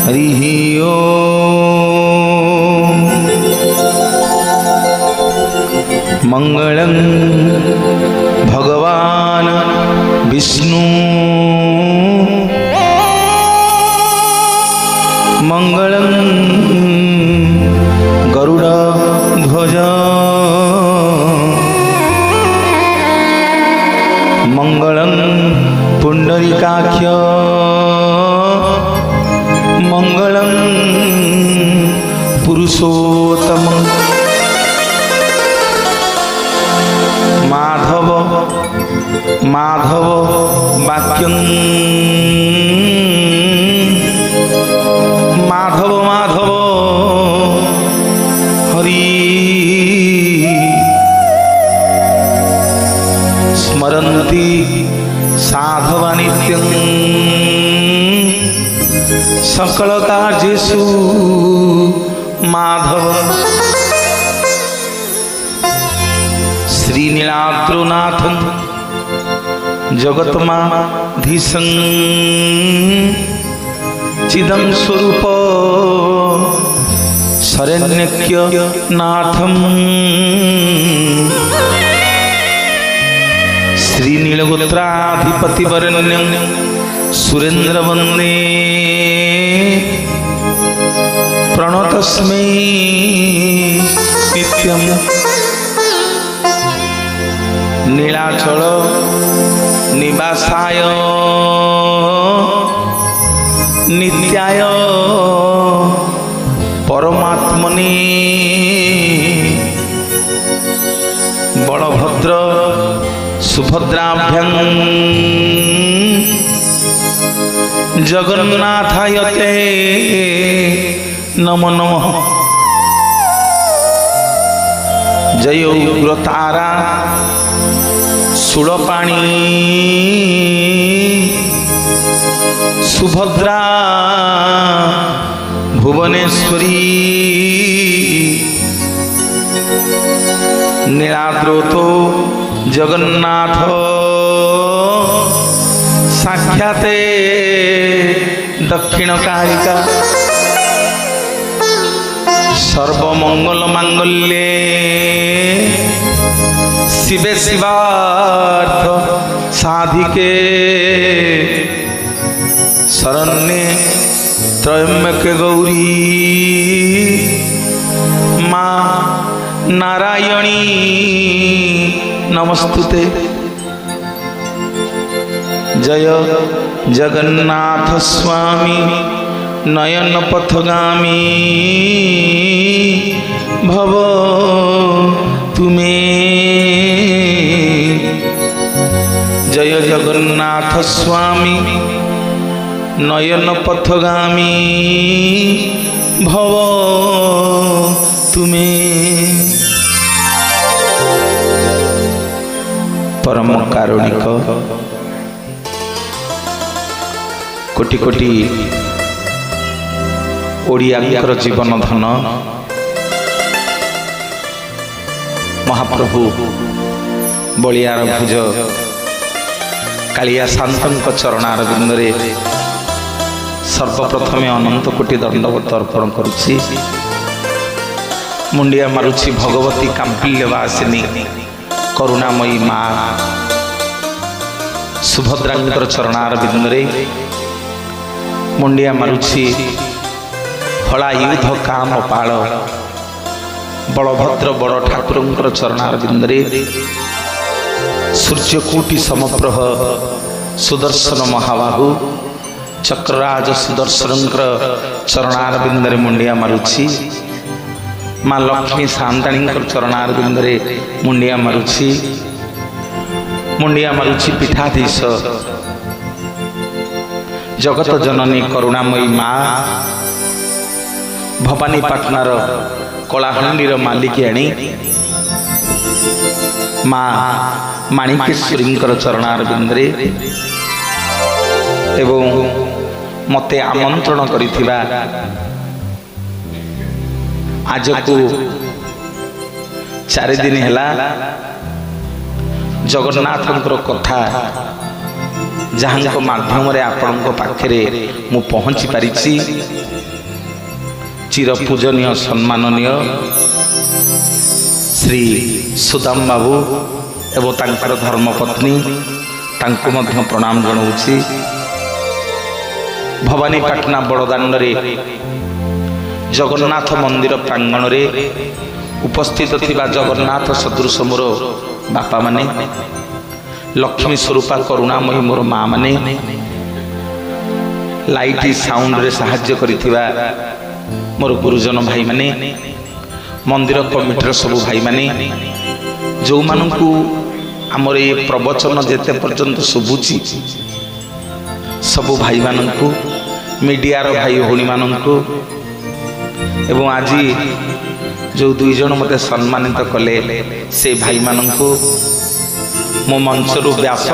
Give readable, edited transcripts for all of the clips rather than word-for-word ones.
हरिः ओम। मंगलं भगवान विष्णु मंगलं गरुड़ध्वज मंगलं पुंडरीकाक्ष मंगलं पुरुषोत्तम माधव माधव वाक्यं माधव माधव हरि स्मरन्ति साधवा नित्यं सकल कार्येषु माधव। श्रीनीलाद्रुनाथं जगत्माधीशं चिदं स्वरूप शरण्यनाथं श्रीनीलगोत्राधिपतिवरेण्यं सुरेन्द्रवन्दे प्रणतस्मै नित्यं। नीलाचल निवासाय नित्याय परमात्मने बलभद्र सुभद्राभ्यां जगन्नाथाय ते नमो नमः। जय उग्रतारा शूलपाणी सुभद्रा भुवनेश्वरी नीलाद्रोतो जगन्नाथ साक्षाते दक्षिणकारिका सर्वमंगल मांगल्ये शिवे शिवार्थ साधिके शरण्ये त्र्यंबके गौरी मां नारायणी नमस्तुते। जय जगन्नाथ स्वामी नयन पथगामी भव तुम्हें। जय जगन्नाथ स्वामी नयन पथगामी भव तुम्हें। परम कारुणिक कोटि कोटि ओडियांकर जीवन धन महाप्रभु बलियार भुज कालिया शांतंक चरणार बिंदरे सर्वप्रथमे अनंत कोटि दंडवत अर्पण करुछि। मुंडिया मारुछि भगवती कांपिल्यवासिनी करुणामयी माँ सुभद्रांकर चरणार बिंदरे मुंडिया मारुछि हला युद्ध काम पाल बलभद्र बड़ ठाकुरंकर चरणार बिंदरे सूर्यकोटि समप्रभ सुदर्शन महाबाहु चक्रराज सुदर्शनंकर चरणार बिंदरे मुंडिया मारुछि। माँ लक्ष्मी सांताणींकर चरणार बिंदरे मुंडिया मारुछि। मुंडिया मारुछि पीठाधीश जगत जननी करुणामयी माँ भवानीपाटनार कलाहांडीर मालिकियाणी माँ माणिकेश्वरींकर चरणार बिंदरे एवं मते आमंत्रण करिथिबा आज को 4 दिन है जगन्नाथ कथा जहां माध्यम आपण पाखे मु पहुंची पारिछि चिर पूजनीय सम्माननीय श्री सुदाम बाबू एवं तांकर धर्मपत्नी तांको मध्य प्रणाम जनाऊँगी। भवानीपाटना बड़दाण्ड जगन्नाथ मंदिर प्रांगण रे उपस्थित थिबा जगन्नाथ सदृश मोर बापा माने, लक्ष्मी स्वरूपा करुणामयी मोर माँ माने, लाइट साउंड रे सहाय्य करिथिबा मोर गुरुजन भाई माने, मंदिर कमिटर सब भाई माने, जो मानकु आमर ये प्रवचन जेते पर्यंत शुभुची सबु भाई मानकु, मीडियार भाई भौणी मानकु एवं आज जो दुई जन मते सम्मानित कले से भाई मानकु मो मंचरु व्यास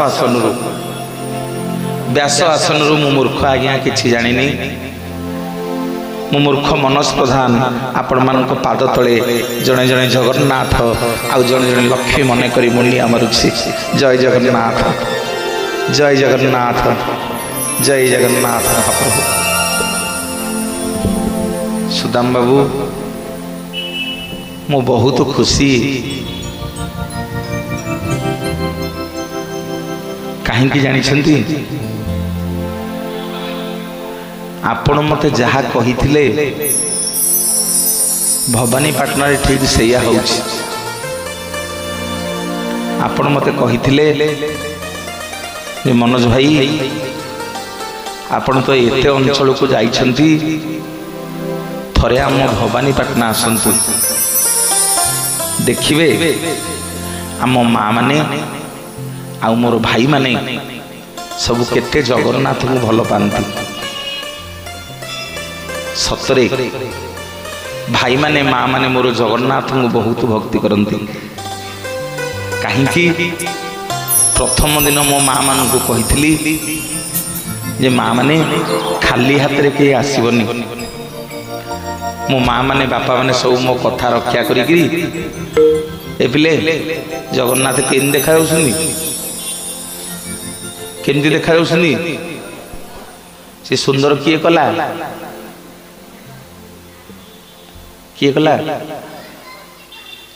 आसनरु मु मूर्ख आज्ञा किछि जानिनी, मु मूर्ख मनोज प्रधान आपण मानक पाद तले जड़े जड़े जगन्नाथ आउ जड़े जड़े लक्ष्मी मन करी मुंडिया मारुछि। जय जगन्नाथ, जय जगन्नाथ, जय जगन्नाथ महाप्रभु। सुदाम बाबू मु बहुत खुशी, कहीं जानी आपण मते जहा कहिथिले भवानीपाटना रे ठीक सेया होउछि। आपण मते कहिथिले जे मनोज भाई आपण तो एते अंचल को जाइछंती, थरे आम भवानीपाटना आसंतु, देखिबे आम माँ माने आ मोर भाई माने सब केते जगन्नाथ को भल पाती। सतरे भाई माने माँ माने मोर जगन्नाथ को बहुत भक्ति करती। कहीं प्रथम दिन मो माँ मान को कही जे माँ माने खाली हाथ रे के आसबनी, मो माँ माने बापा माने सब मो कथा रक्षा करी ए पिले जगन्नाथ केन देखा केमती देखा से सुंदर किए कला, किए कला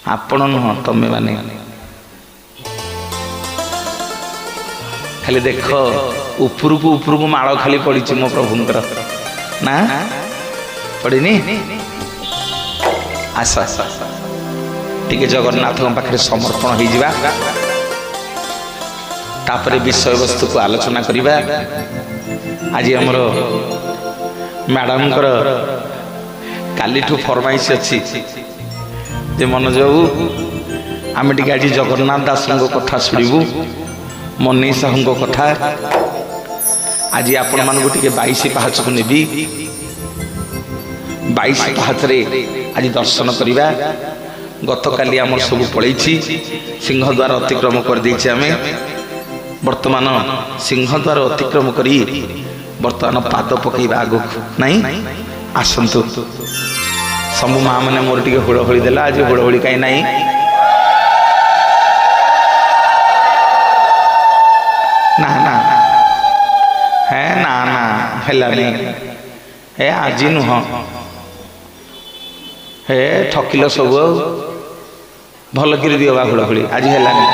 आपण नुह तमे माने। खाली देख उपरकू उपरकू माड़ खाली पड़ी मो प्रभुंकर ना पड़नी। आस टिके जगन्नाथ पाखे समर्पण हो जावा, तापरे विषय वस्तु को आलोचना करिबा। आज हमर मैडम कालीठू फरमाइश अच्छी जे मनोज बाबू आम टे आज जगन्नाथ दास कथा शुणु, मनी साहू कथा। आज आपण मानक टे 22 पाहाच को नेबी, 22 पाहाच रे आज दर्शन करिबा। गतकाली आमर सब पलैछि, सिंहद्वार अतिक्रम कर देछि आमे। वर्तमान सिंहद्वार अतिक्रम करी वर्तमान पाद पकईबा आगु नहीं। आसंतु सबु माँ मैंने मोर टे हुड़हुड़ी देला, आज हुड़हुड़ी कहीं नहीं। ना ना है ना ना हेलानी हे आज नुह हे ठकिल सब भल कर दियो बा हुड़हुड़ी, आज हेलानी।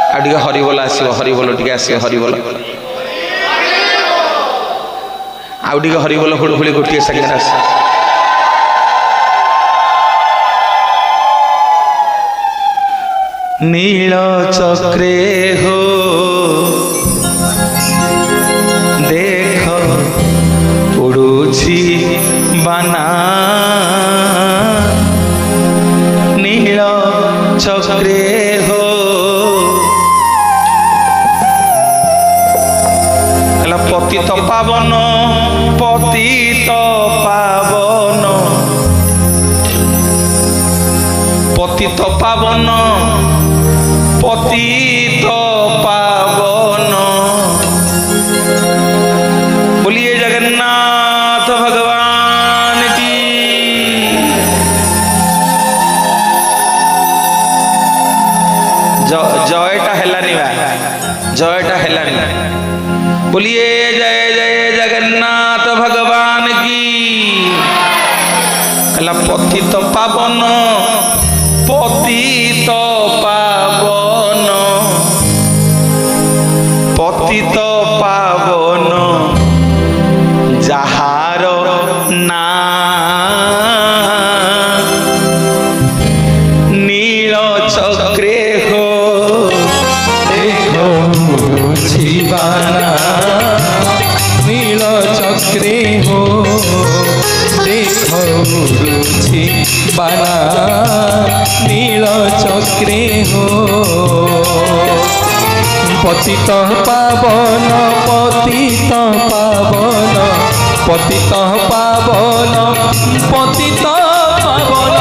आ हरिबोल आसो, हरिबोल टे आस, हरिबोल आउ टे हरिबोल हुड़हुड़ी गोटे सेकेंड आस। नील चक्रे हो देख उड़ुछि बाना, नील चक्रे हो पतित पावन, पतित पावन, पतित पावन, पतित पावन। बोलिए जगन्नाथ भगवान की। बोलिए जय जय जगन्नाथ भगवान की। कहला पतित पावन पतित पावन पतित पावन जहार ना नील चक्रे हो देखो जीवाना नील चक्रे हो देखो जीवाना नील चक्रे हो पतित पावन पतित पावन पतित पावन पतित पावन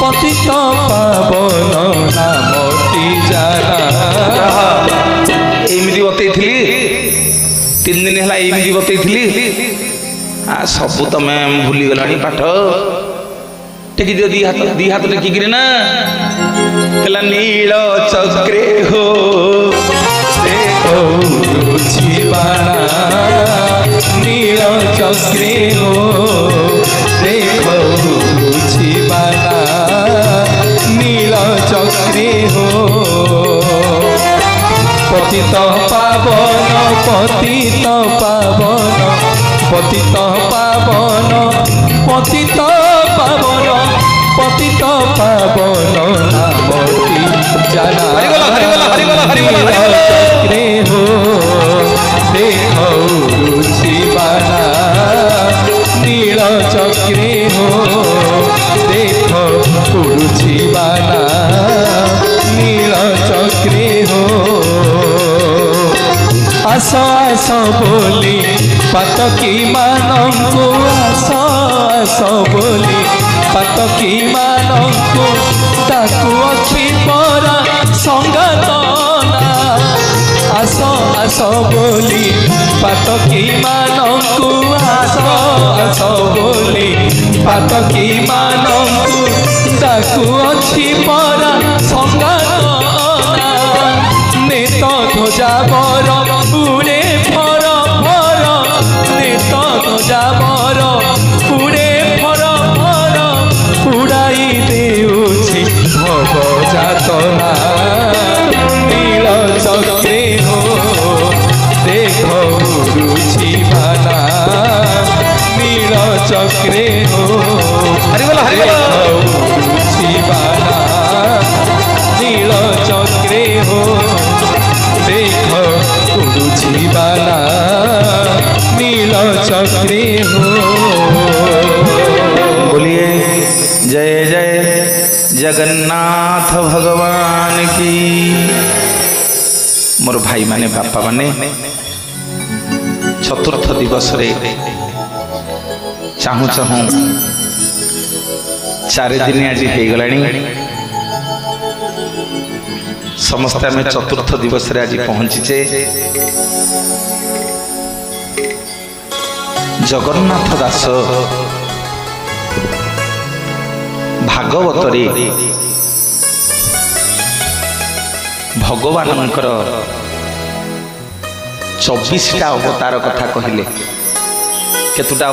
पतित पावन नामटी जाना। एमती बतई 3 दिन है एमती बतई सबू तमे भूली गला पाठ टेकी दियो दी हाथ टेकिक ना कहला नील चक्रे हो देखो जीवाना नील चक्रे हो देखो जीवाना नील चक्रे हो पतित पावन पतित पावन पतित पावन पतित पावन पतित पावन नामटी जाना चक्रे हो देखो जीवाना नील चक्रे हो देखो जीवाना नील चक्रे हो आस आस बोली पातकी मानंकु आस आस बोली पातकी मानंकु ताकु अच्छी परा संगतना आस आस बोली पातकी मानंकु आस आस बोली पातकी मानंकु ताकु अच्छी परा संगतना नेत ध्वजा बर उड़े फर फर नेत ध्वजा बर उड़े फर फर उड़ाई देउछि भव जातना नील चक्रे हो देखो जीवाना नील चक्रे हो जीवाना नील चक्रे हो देखो जीवाना नील चक्रे हो। बोलिए जय जय जगन्नाथ भगवान की। मोर भाई माने बापा माने चतुर्थ दिवस रे चाहू चाहू 4 दिन आज हो गलानी समस्त आम चतुर्थ दिवस रे आज पहुंचीचे। जगन्नाथ दास भागवत रे भगवानंकर 24टा अवतार कथा कहले। केतुटा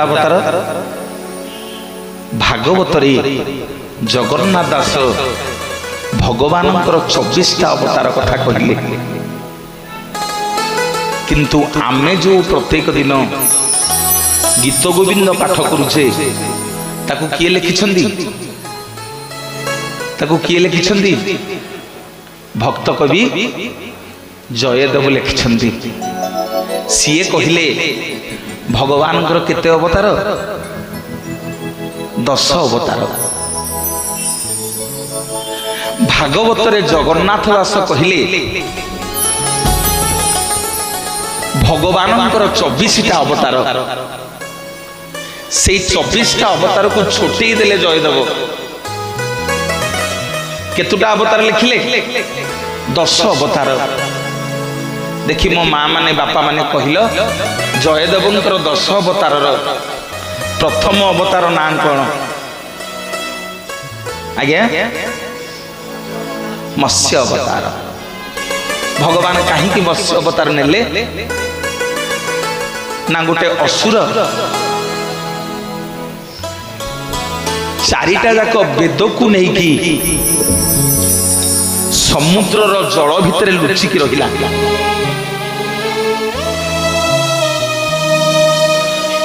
अवतार भागवत रे जगन्नाथ दास भगवानंकर 24टा अवतार कथा कहले। किंतु आमे जो प्रत्येक दिन गीत गोविंद पाठ करुचे ताकू किए लिखिछंदी भक्त कवि जयदेव लिखिछंदी। सीए कहले भगवानंकर केते अवतार 10 अवतार। भागवत रे जगन्नाथ दास कहले भगवानंकर 24टा अवतार। से 24टा अवतार को छोटे देले जयदेव केतुटा अवतार लिखिले 10 अवतार। देखी मो माँ माने बापा माने कहल जयदेवंकर 10 अवतार प्रथम अवतार नाम कौन? आज्ञा मत्स्य अवतार। भगवान कहीं मत्स्य अवतार नेले ना गोटे असुर चारिटा जाक वेद को नहीं समुद्र जल भितर लुचिकी रहिला।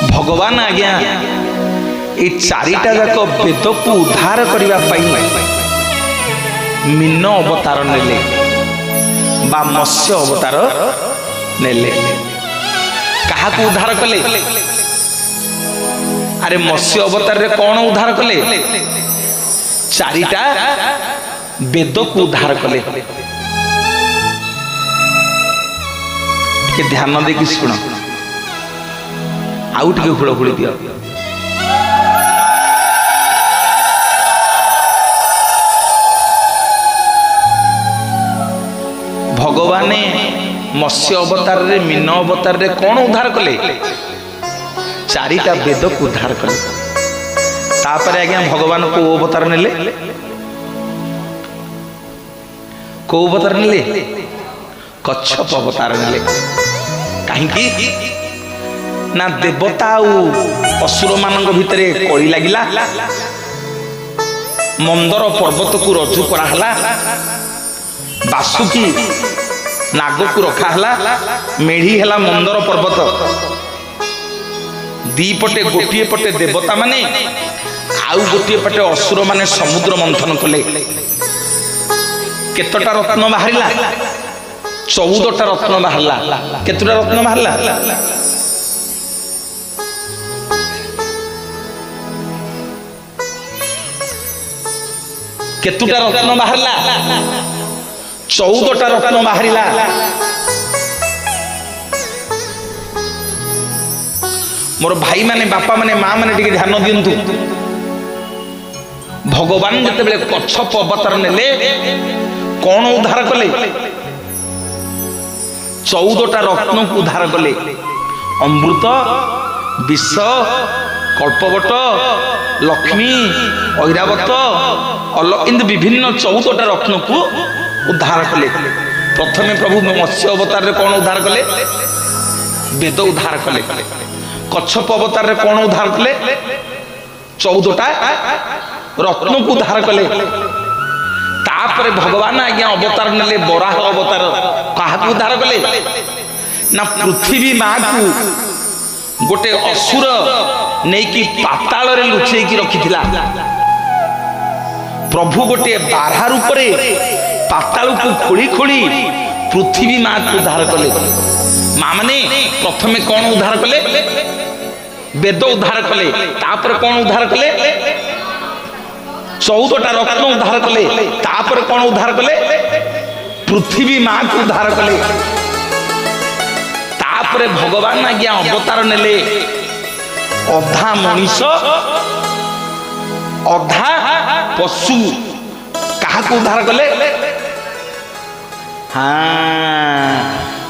भगवान आज्ञा ये चारिटा जाक वेद को उद्धार करने मीन अवतार नेले बा मत्स्य अवतार नेले। कहा को उद्धार कले? अरे मत्स्य अवतार रे कौन उद्धार कले? चारिटा वेद को उद्धार कले। के ध्यान देखी शुण आउ टे हुड़हुड़ी दियो। भगवान मत्स्य अवतार रे मीन अवतार रे कौन उद्धार कले? चारिटा वेद को उद्धार कले। तापर आज्ञा भगवान को अवतार नेले? को अवतार नेले? कच्छप अवतार नेले। कहीं ना देवता असुर मान भितर कली लगिला, मंदर पर्वत को रज्जु कराला, बासुकी नाग को रखाला, मेढ़ी है मंदर पर्वत। दीपटे गोटे पटे देवता माने आउ गोटे पटे असुर माने समुद्र मंथन कले। केतटा रत्न बाहरिला? 14टा रत्न बाहरला। केतटा रत्न बाहरला? केतटा रत्न बाहरला? 14टा रत्न बाहरिला। मोर भाई माने बापा माने माँ माने टिके ध्यान दियंतु। भगवान जते बेले कच्छप अवतार नेले कौन उद्धार कले? 14टा रत्न को उद्धार कले। अमृत, विष, कल्पवट, लक्ष्मी, ऐरावत, इंद विभिन्न 14टा रत्न को उद्धार कले। प्रथमे प्रभु मत्स्य अवतार रे कौन उद्धार कले? वेद उद्धार कले। कच्छप अवतार रे कौन उद्धार कले? 14टा रत्न को उद्धार कले। तापरे भगवान आज्ञा अवतार नेले बराह अवतार। कहा को उद्धार कले? ना पृथ्वी माँ को गोटे असुर नहीं कि पाताल रे लुचेई की रखिथिला। प्रभु गोटे बारहा रूप रे पाताल को खोली खोली पृथ्वी माँ को उद्धार कले। माँ माने प्रथमे कौन उद्धार कले? वेद उद्धार कले। तापर कौन उद्धार कले? 14टा रत्न उद्धार कले। तापर कौन उद्धार कले? पृथ्वी माँ को उद्धार कले। तापर भगवान आज्ञा अवतार नेले अधा मनीष अधा पशु। कहा को उद्धार कले? हाँ,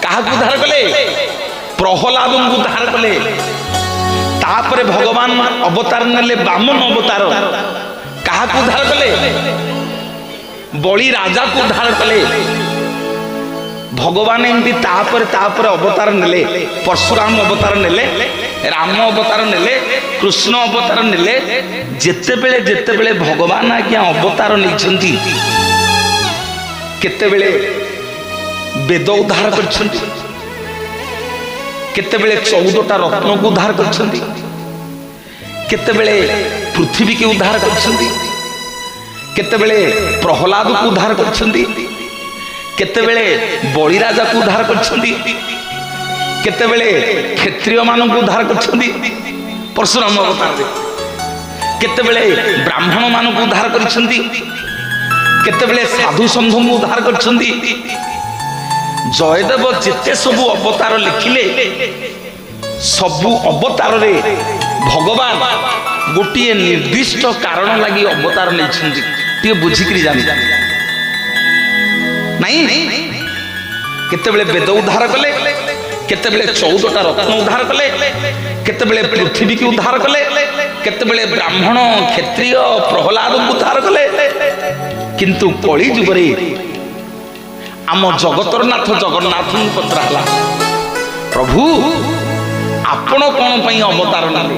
कहा को उद्धार कले? प्रहलाद को उद्धार कले। तापर भगवान अवतार नेले बामन अवतार। कहा को उद्धार कले? बलि राजा को उद्धार कले। भगवान एमती तापर अवतार नेले। परशुराम अवतार नेले, राम अवतार नेले, कृष्ण अवतार नेले। जेते बेले भगवान आज्ञा अवतार नहीं केतेबेले वेद उद्धार करछंती, केतेबेले 14टा रत्न को उद्धार करछंती, केतेबेले पृथ्वी के उद्धार करछंती, केतेबेले प्रहलाद को उद्धार करछंती, केतेबेले बलि राजा को उद्धार करछंती, केतेबेले क्षत्रिय मान को उद्धार करछंती परशुराम अवतार रे, केतेबेले ब्राह्मण मान को उद्धार करछंती, केतेबेले साधु संघ को उद्धार करछंती। जयदेव जिते सबु अवतार लिखिले सबु अवतार रे भगवान गोटे निर्दिष्ट कारण लगी अवतार नहीं बुझिकी जानी नहीं। केतेबेले वेद उद्धार कले, केतेबेले 14टा रत्न उद्धार कले, केतेबेले पृथ्वी की उद्धार कले, केतेबेले ब्राह्मण क्षत्रिय प्रहलाद को उद्धार कले। किंतु कली जुगरे आम जगतर नाथ जगन्नाथ पचरा हला प्रभु आपण कौन पई अवतार नेले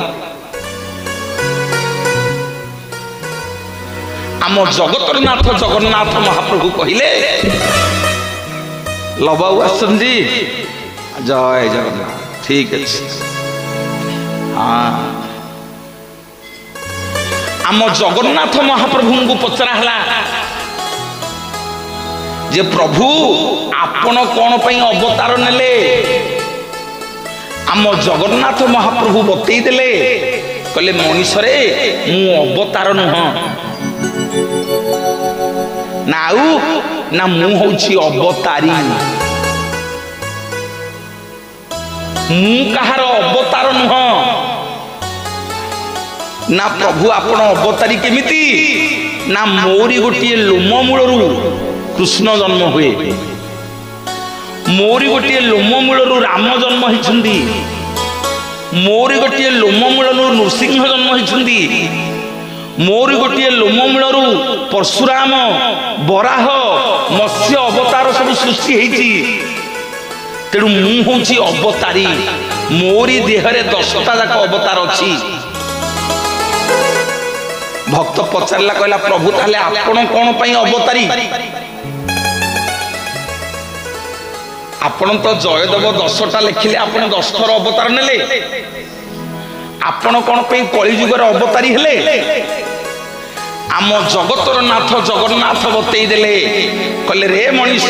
आम जगतर नाथ जगन्नाथ महाप्रभु कहले लबाऊ आसंदी जय जगन्नाथ ठीक अच्छे हाँ आम जगन्नाथ महाप्रभु को पचरा हला जे प्रभु आपण कौन पई अवतार नेले आम जगन्नाथ महाप्रभु बतई देले कहले मनीष रे मु अवतार नुह नाउ ना मु होछि अवतारी मु कहार अवतार नुह ना प्रभु आपण अवतारी केमिति ना मोरी गोटे लोममूलरू कृष्ण जन्म हुए मोरी गोटे लोममूलरू राम जन्म होइछन्ती मोरी गोटे लोममूलरू नृसिंह जन्म होइछन्ती मोरी गोटे लोममूलरू परशुराम बराह मत्स्य अवतार सब सृष्टि होइछि तेणु मु होछि अवतारी मोरी देहरे 10टा जाक अवतार अछि भक्त पचारला कहला प्रभु ताले आपण कोन पई अवतारी आपण तो जयदेव 10टा लिखिले आपण 10 थर अवतार नेले आपण कोन पई कली जुगर अवतारी हेले आम जगतर नाथ जगन्नाथ बतई देले कहले रे मनीष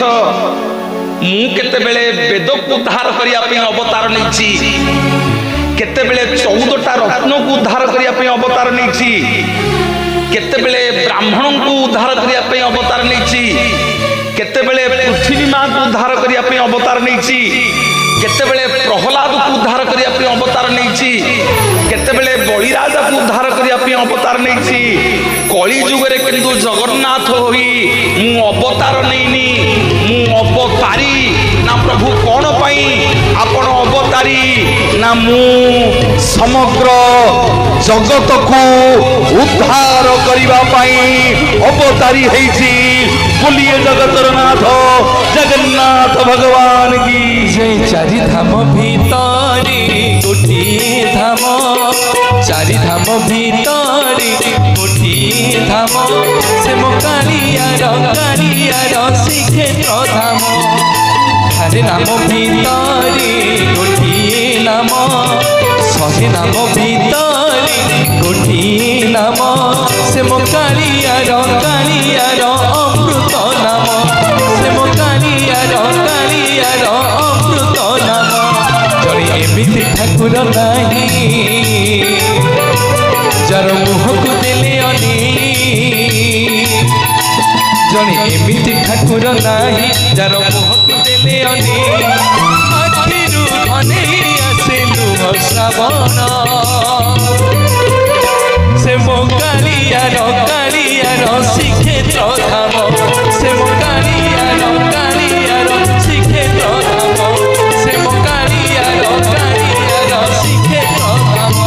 मु केते बेले वेद को उद्धार करिया पई अवतार नैछि केते बेले 14टा रत्न को उद्धार करिया पई अवतार नैछि केते बेले ब्राह्मण को उद्धार करिया पई अवतार नैछि केते बेले पृथ्वी मां को उद्धार करिया पई अवतार नैछि केते बेले प्रहलाद को उद्धार करिया पई अवतार नैछि केते बेले बलिराजा को उद्धार करिया पई अवतार नैछि कली जुगरे किंतु जगन्नाथ होई मु अवतार नैनी मु अवतारी ना प्रभु कौन पाई आपण अवतारी ना मु समग्र जगत को उद्धार करिबा पाई अवतारी हेछि बोलिए जगतर नाथ जगन्नाथ भगवान की जय। चारि धाम भितरी गोटिए धाम चारि धाम भितरी गोटिए धाम से मो कालियार श्रीक्षेत्र धाम हरे नाम भितरी गोटिए नाम शहे नाम भितरी गोटिए नाम से मो कालियार अमृत नाम से मो कालियार अमृत नाम जड़े एमिति ठाकुर नाही जार मुह को देले अनी जड़े एमिति ठाकुर नाही जार मुह को देले अनी आखिरु धने आसे लुह श्रावण से मो कालियार श्रीक्षेत्र धाम से मो कालियार श्रीक्षेत्र धाम से मो कालियार श्रीक्षेत्र धाम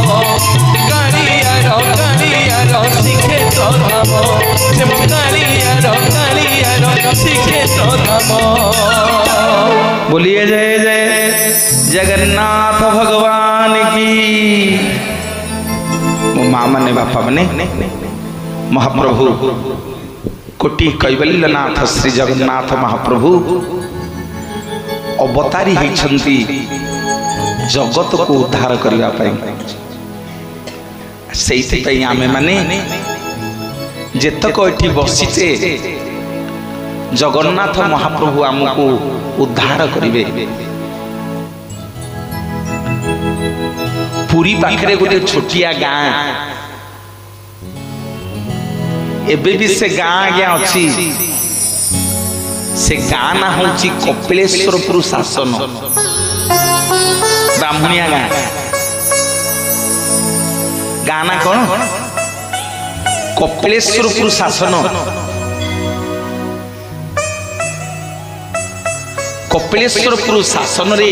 कालियार श्रीक्षेत्र धाम से मो कालियार श्रीक्षेत्र धाम। बोलिए जय जय जगन्नाथ भगवान की। मो माँ माने बापा माने महाप्रभु कोटि कैवल्यनाथ श्री जगन्नाथ महाप्रभु अवतारी होइछन्ति जगत को उद्धार करिया पाई सेइथि पई आमे माने जेतक एठी बसिते जगन्नाथ महाप्रभु आमको उद्धार करिवे। पुरी पाखरे गोटे छोटिया गाँ एबे भी से गाँ आज्ञा अच्छी से गाँ ना हूँ कपिलेश्वरपुर शासन ब्राह्मणिया गाँ गाँ ना कौन कपिलेश्वरपुर शासन कपिलेश्वरपुर शासन रे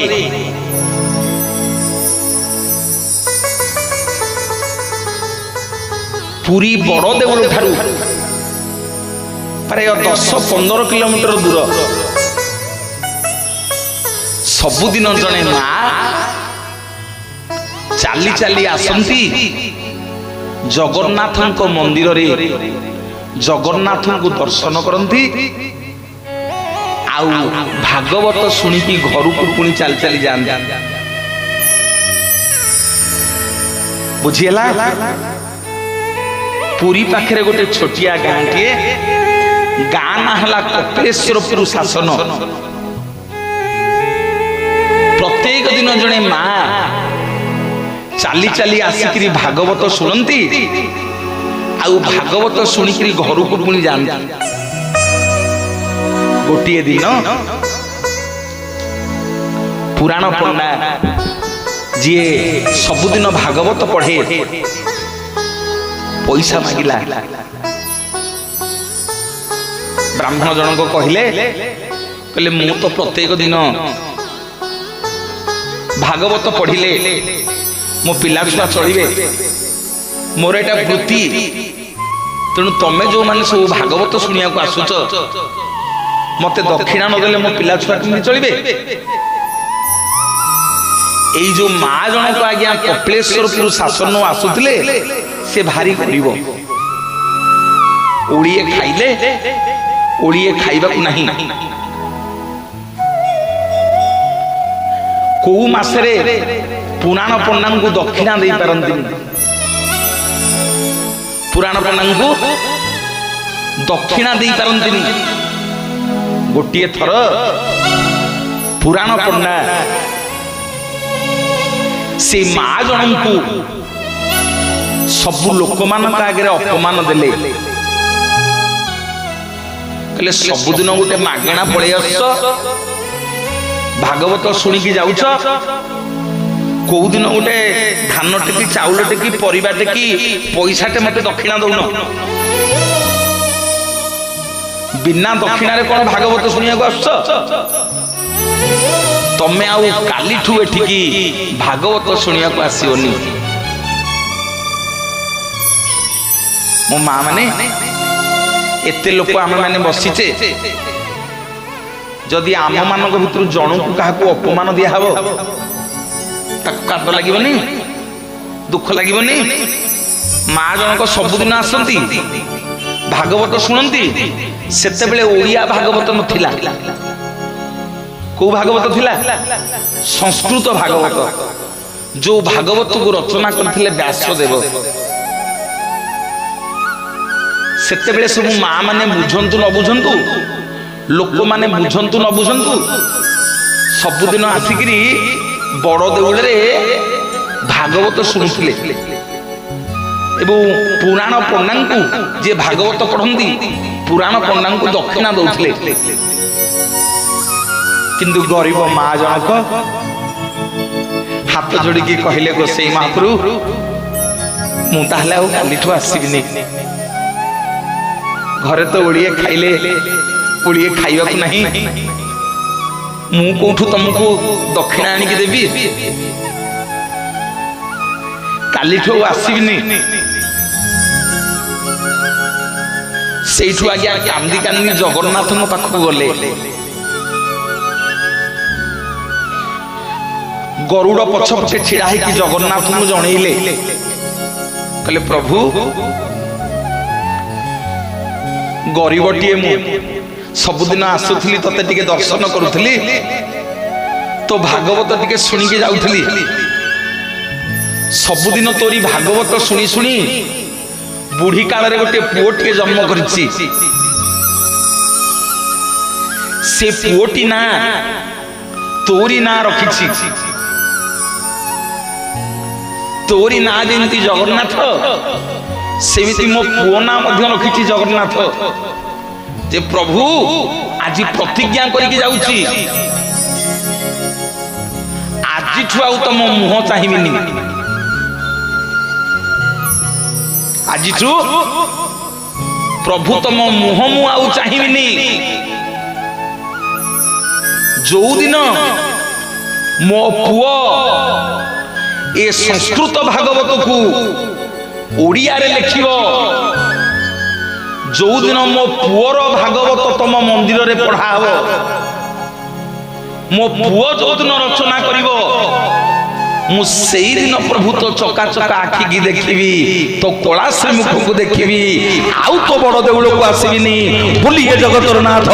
पुरी बड़ देवल ठारू प्राय 10-15 किलोमीटर दूर सबुदिन जड़े माँ चाली चाली आसंती जगन्नाथ मंदिर रे जगन्नाथ को दर्शन करती आउ भागवत शुणिकी घर को पुणी चली चली जाते बुझीला। पुरी पाखे गोटे छोटिया गाँ टे गाँ ना हला कपिलेश्वरपुर शासन। प्रत्येक दिन जड़े माँ चाली चाली आसिक भागवत शुणती आउ भागवत शुणिक घर को पुणी जाती। गोटे दिन पुराण पंडा जी सबुदिन भागवत पढ़े पैसा मागिला। ब्राह्मण जनक कहले मु तो प्रत्येक दिन भागवत पढ़िले मो पिला छुआ चलिए मोर एटा वृत्ति तेणु तमें जो मैंने सब भागवत शुणिया को आसुच मत दक्षिणा नदेले मो पिला छुआ केमि चलिए। एई जो माँ जनक आज्ञा कपिलेश्वरपुर शासन आसुले से भारी गरीब ओड़िए खाइले ओड़िए खाइबा नहीं। को मासरे पुराण पंडा को दक्षिणा दे पारती पुराण पंडा को दक्षिणा दे पारती। गोटे थर पुराण पंडा से माँ जन को सबु लोक मान आगे अपमान देले कहले सबुदिन गोटे मागेणा पड़े आस भागवत शुणिकी जाऊच कौ दिन गोटे धान टेकी चाउल टेकी परिबा टेकी पैसा टे मत दक्षिणा दौन बिना दक्षिणा रे कौन भागवत शुणिया को आस तमें आउ काली ठू एठिकी भागवत शुणिया को आसीओनी। मो माँ माने एते लोक आम मैंने बसीचे जदि आम मान भर जन को क्या अपमान दिहब काद लगे दुख लगे। माँ जनक सबुदिन आसती भागवत शुणती सेते बेले ओडिया भागवत नथिला। को भागवत थिला संस्कृत भागवत जो भागवत को रचना करथिले व्यासदेव। सेते बेले सब माँ माने बुझंतु न बुझंतु लोक माने बुझंतु न बुझंतु सबुदिन आसिकरी बड़ देउळे भागवत शुणुथिले एवं पुराण पंडा को जे भागवत पढ़ती पुराण पंडा को दक्षिणा दौथिले। किंतु गरीब माँ जनक हाथ जोड़िकी कहले गोसाई महाप्रभु मुझे कालीठू आसबिनी घरे तो ओडिए खाइले ओडिए खाइबा को नहीं मु कोठू तुमको दक्षिणा आनिकी देवी कालीठू आसबिनी। सेठू आज्ञा कांदी कांदी जगन्नाथ पाखक गले गरुड़ पछपटे छिड़ा है कि जगन्नाथ को जनइले कहले प्रभु गरीबटीए मु सबुदिन आसुली तते टिके दर्शन करुली तो भागवत टिके शुणिकी जाऊली सबुदिन तोरी भागवत शुणी शुणी बुढ़ी काल रे गोटे पुओटी जन्म करिछि से पुओटी ना तोरी ना रखिछि तोरी ना जमी जगन्नाथ सेमिति मो पुओ ना मध्य रखिछि जगन्नाथ जे प्रभु आज प्रतिज्ञा करिके जाउछि आज ठुआ तो मो मुह चाहिबिनी आज प्रभु तुम मुह मु आउ चाहिबिनी जो दिन मो पुओ ए संस्कृत भागवत को ओडिया रे लिखिबो जो दिन मो पुओर भागवत तुम मंदिर रे पढ़ा हो मो पुओ जो दिन रचना करिवो मु सेई दिन प्रभु तो चका चका आखि की देखिबी तो कला से मुख को देखिबी आउ तो बड़ देउल को आसीबिनी बोलिए जगतर नाथ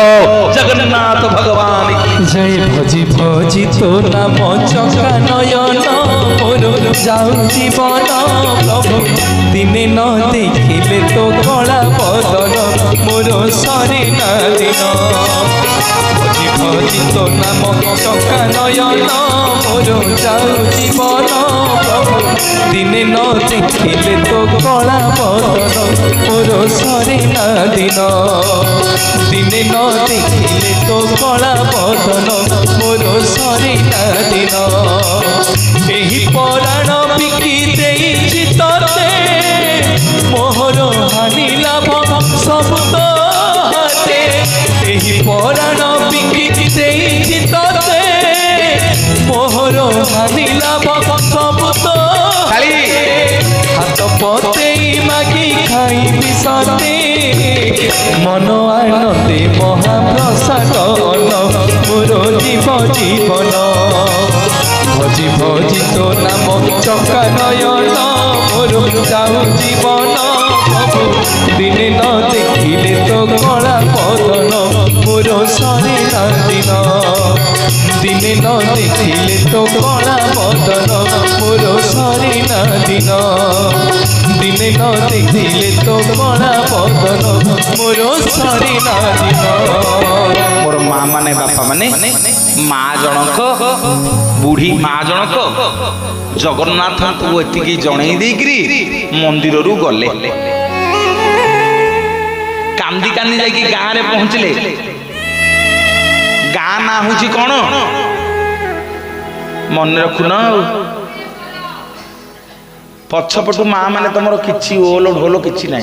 जगन्नाथ भगवान जय भजी भजी तो नाम चका नयन मोर जाऊ जीवन प्रभु दिने न देखिले तो कला बदन मोर सरे ना दिन भजी भजी तो नाम चका नयन मोर जाऊ जीवन प्रभु दिने न देखिले तो कला बदन मोर सरे ना दिन दिने न देखिले तो कला बदन मोर सरे ना दिन एही पराण बिकी देइछि तते मोहर हानि लाभ सब तो हाते एही पराण बिकी देइछि तते मोहर हानि लाभ सब तो हाथ पते मागी खाइबि सते मन आनंदे महाप्रसाद मोर जीव जीवन भजी भजी तो नाम चका नयन मोर जाऊ जीवन प्रभु दिने न देखिले तो कला बदन मोर सरे ना दिन दिने न देखिले तो कला बदन मोर सरे ना दिन दिने न देखिले तो कला बदन मोर सरे ना दिन मोर माँ माने बापा माने माँ जनक बुढ़ी माँ जनक जगन्नाथ को एतिकी जणई देकरी मंदिर रु गले कांदी कांदी जाकी गाँव रे पहुँचले गाँ ना हूँ कौन मन रखुन पछपटू माँ माने तुम कि ओल ढोल कि ना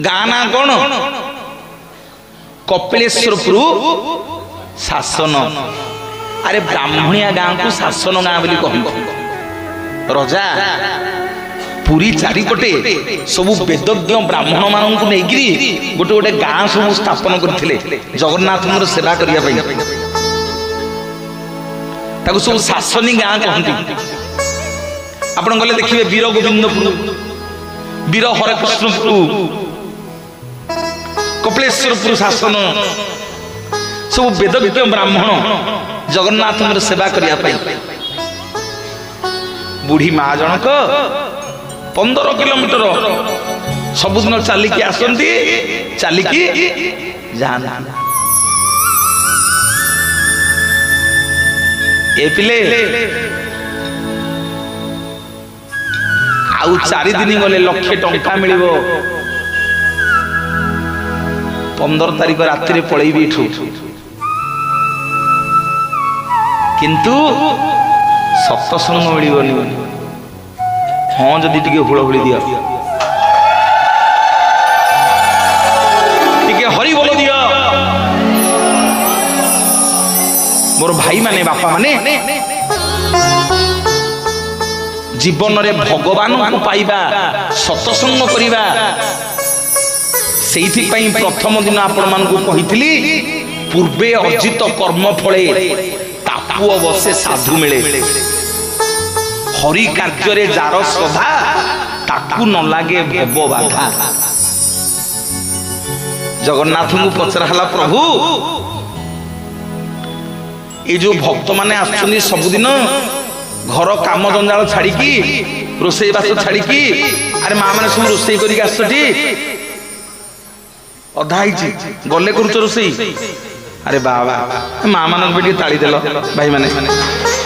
गाँ ना कौन कपिलेश्वरपुर शासन अरे ब्राह्मणिया गाँव को शासन गाँ बोली कहते रजा पुरी चारिपटे सब वेदज्ञ ब्राह्मण मान नहीं गोटे गोटे गाँ सब स्थापन करते जगन्नाथ सेवा करने सब शासनी गाँ कहते आप गले देखिए वीर गोविंदपुर वीर हरकृष्णपुर कपिलेश्वरपुर शासन सब वेदज्ञ ब्राह्मण जगन्नाथ सेवा करने बुढ़ी माँ जनक 15 किलोमीटर सबुदिन चलिकी आसती चलिकी जाना ए पिले आउ 4 दिन गले लक्षे टंका मिल 15 तारीख राति पलैबी इठू किंतु सत्संग मिलनी हाँ जदि टिके हुलहुली दिया टिके हरि बोल दिया मोर भाई माने बापा माने जीवन रे भगवान को पाइबा सत्संग करिबा सेइथि पई प्रथम दिन आपण मान को कहितली पूर्वे अर्जित कर्म फले तापु अवश्य साधु मिले हरि कार्य जार श्रद्धा ताकू न लगे भव बाधा जगन्नाथ को पचरा प्रभु ये जो भक्त माने आसुनी सबुदिन घर काम जंजाल छाड़ी रोसई बास छाड़ी अरे माँ मैंने सब रोसई करके आसटी अधा गले कर रोसई अरे बाबा माँ मान ताली देल भाई मैंने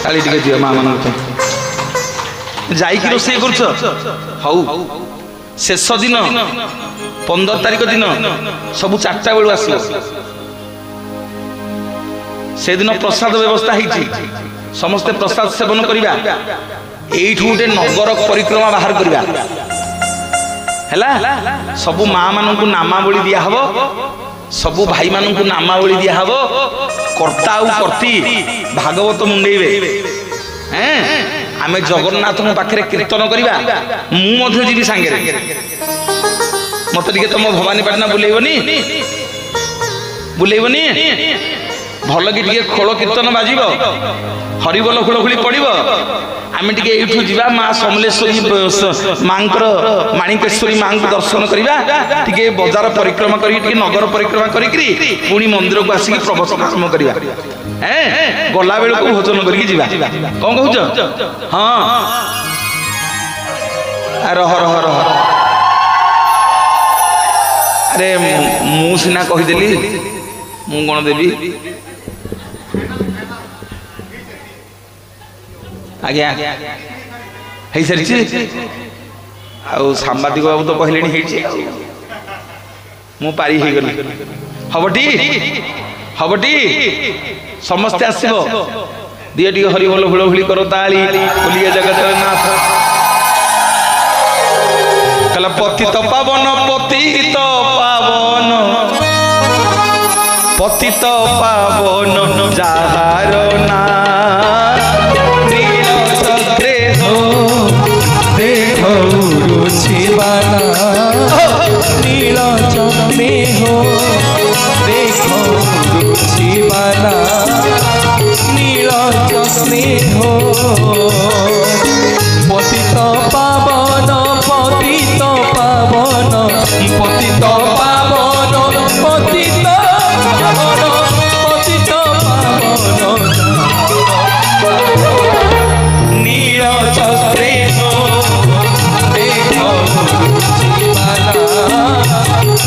ताली टे दियो माँ मान जाइकी रोसई कर शेष दिन 15 तारीख दिन सब 4टा बेलू आस से दिन प्रसाद व्यवस्था होती समस्ते प्रसाद सेवन करवा एठू गोटे नगर परिक्रमा बाहर करवा है सबू माँ मान नामावली दिहब सबू भाई मान नामावली दिहब कर्ता कर्ती भागवत मुंडेबे आम जगन्नाथ पाखे कीर्तन करवा मुझे जीवी सांगे मत तुम भवानीपाटना बुलेबनी ଭଲ କି ଟିକେ ଖୋଳ କୀର୍ତ୍ତନ ବାଜିବ, ହରିବୋଲ ହୁଳହୁଳି ପଡିବ, ଆମେ ଟିକେ ଏଇଠୁ ଯିବା ମା ସମଲେଶ୍ୱରୀ ମାଙ୍କର ମାଣିକେଶ୍ୱରୀ ମାଙ୍କୁ ଦର୍ଶନ କରିବା, ଟିକେ ବଜାର ପରିକ୍ରମା କରିକି ଟିକେ ନଗର ପରିକ୍ରମା କରିକିରି ପୁଣି ମନ୍ଦିରକୁ ଆସିକି ପ୍ରବଚନ ଆରମ୍ଭ କରିବା। ଗଲା ବେଳକୁ ଭୋଜନ କରିକି ଯିବା, କଣ କହୁଛ? ହଁ ରହ ରହ ରହ, ଆରେ ମୁଁ ସିନା କହିଦେଲି, ମୁଁ କଣ ଦେବି? ଆଜ୍ଞା ହେଇସାରିଛି। ଆଉ ସାମ୍ବାଦିକ ବାବୁ ତ କହିଲେଣି ହେଇଛି, ମୁଁ ପାରି ହେଇଗଲି। ହବଟି ହବଟି, ସମସ୍ତେ ଆସିବ, ଦିଏ ଟିକେ ହରିବୋଲ ହୁଳହୁଳି କର, ତାଳି ବୋଲିଏ ଜଗତର ନାଥ। କହିଲା ପତିତ ପାବନ, ପତିତ ପାବନ, ପତିତ ପାବନ ଯାହାର ନା, नीलाचल में हो देखो रुचिबाला, नीलाचल में हो पतित पावन, पतित पावन, पतित पावन, पतित पावन, पतित पावन नीलाचल में हो देखो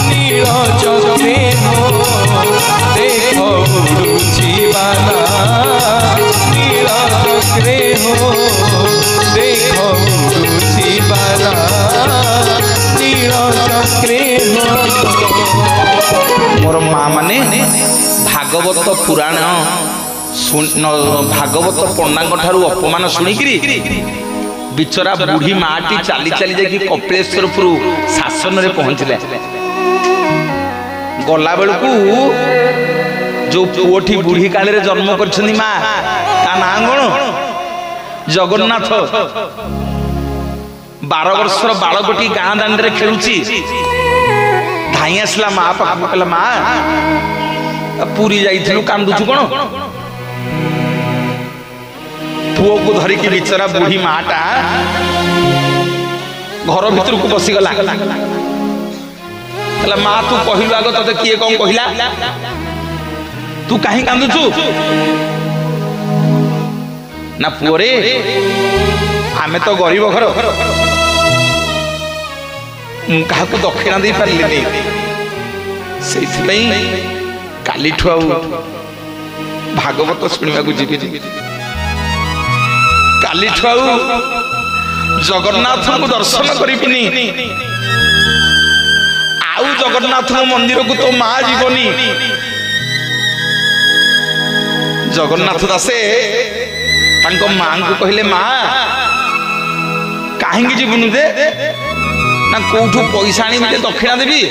नीलाचल में हो देखो रुचिबाला, नीलाचल में हो देखो रुचिबाला, नीलाचल में हो। मोर माँ माने भागवत पुराण भागवत पंडांग ठारू अपमान शुणिकी बिचरा बुढ़ी माटी चाली चाली जाकि कपिलेश्वरपुर शासन रे पहुंचले। गला बेलू जो पुओठी बुढ़ी काल रे जन्म करछनी माँ, ता ना कौन? जगन्नाथ। 12 वर्षर बालकटी गाँ दांड रे खेलुची, धाई आसला माँ पाख, कहला माँ पुरी जाइथिलु, कांदुछु कौन? पुओ को धरिकी बिचरा बुढ़ी माटा घर भीतर को बसीगला। कहला माँ तू कहलु आग, तते किए कौन कहला? तू कहीं कांदुछु? ना पुओ रे, आमे तो गरीब घर, क्या दक्षिणा दे पारे, से काली ठुआ भागवत शुणा जीवी, काली ठुआ जगन्नाथ को दर्शन करिबिनी, आउ जगन्नाथ मंदिर को तो माँ जीवनी। जगन्नाथ दासे माँ को कहले माँ कहीं जीवनु दे ना, कौठू पैसा आनी दक्षिणा देवी?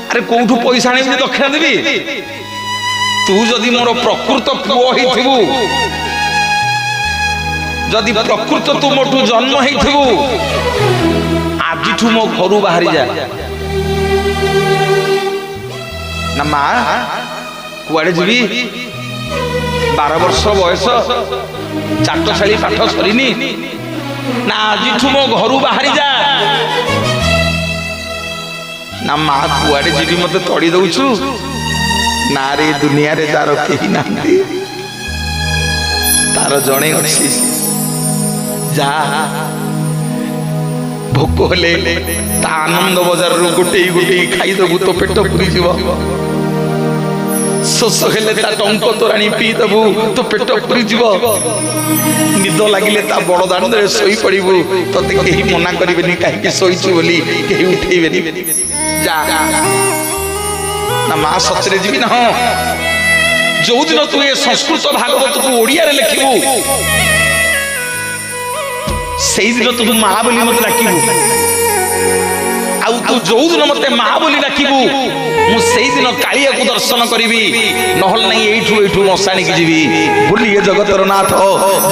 अरे कौठू पैसा आनी दक्षिणा देवी? तू जदि मोर प्रकृत पुओ होइथिबु, जदि प्रकृत तू मोठू जन्म होइथिबु, आजिठू मो घरू बाहरी जा ना। माँ कुआड़े जीवी? 12 वर्ष बयस, चाटशाली पाठ सरीनी ना, आजिठू मो घरू बाहरी जा ना। माँ कुआड़े जीवी मते तड़ी दउछु ना रे, दुनिया रे तार केही नांती, तार जणे अछि। जा भोक हेले ता आनंद बजार रु गोटे गोटे खाई दबु तो पेट पुरी जीव, शोष हेले ता टंक तोराणी पी दबु तो पेट पुरी जीव, निद लागिले ता बड़ दांड रे सोई पड़िबु, तते केही मना करिबेनी काहे सोईछु बोली, केही उठेइबेनी। जा ना माँ सचरे जीवी ना। जो दिन तू ये संस्कृत भागवत को ओडिया रे लिखिबु, से दिन तू माँ बोली मत डाकिबु, आउ तू जो दिन मते माँ बोली डाकिबु, मु सेई दिन कालिया को दर्शन करिबी, नहल नहीं एठू एठू मसाणी की जीवी। बोलिए जगतर नाथ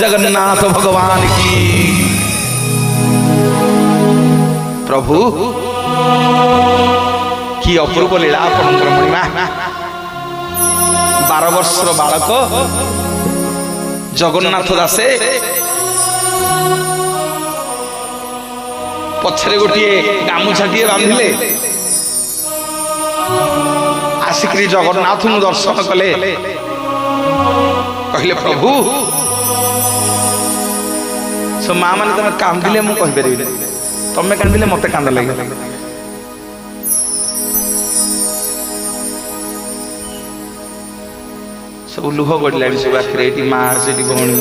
जगन्नाथ भगवान की। प्रभु की अपूर्व लीला आपणकर महिमा, 12 ବର୍ଷର ବାଳକ ଜଗନ୍ନାଥ ଦାସେ ପଛରେ ଗୋଟିଏ ଗାମୁଛାଟିଏ ବାନ୍ଧିଲେ, ଆସିକରି ଜଗନ୍ନାଥଙ୍କୁ ଦର୍ଶନ କଲେ। କହିଲେ ପ୍ରଭୁ, ମା ମାନେ ତମେ କାନ୍ଦିଲେ ମୁଁ କହିପାରିବିନି, ତମେ କାନ୍ଦିଲେ ମତେ କାନ୍ଦ ଲାଗିବ। ସବୁ ଲୁହ ଗଡ଼ିଲାଣି ସବୁ ଆଖିରେ। ଏଠି ମା, ସେଠି ଭଉଣୀ।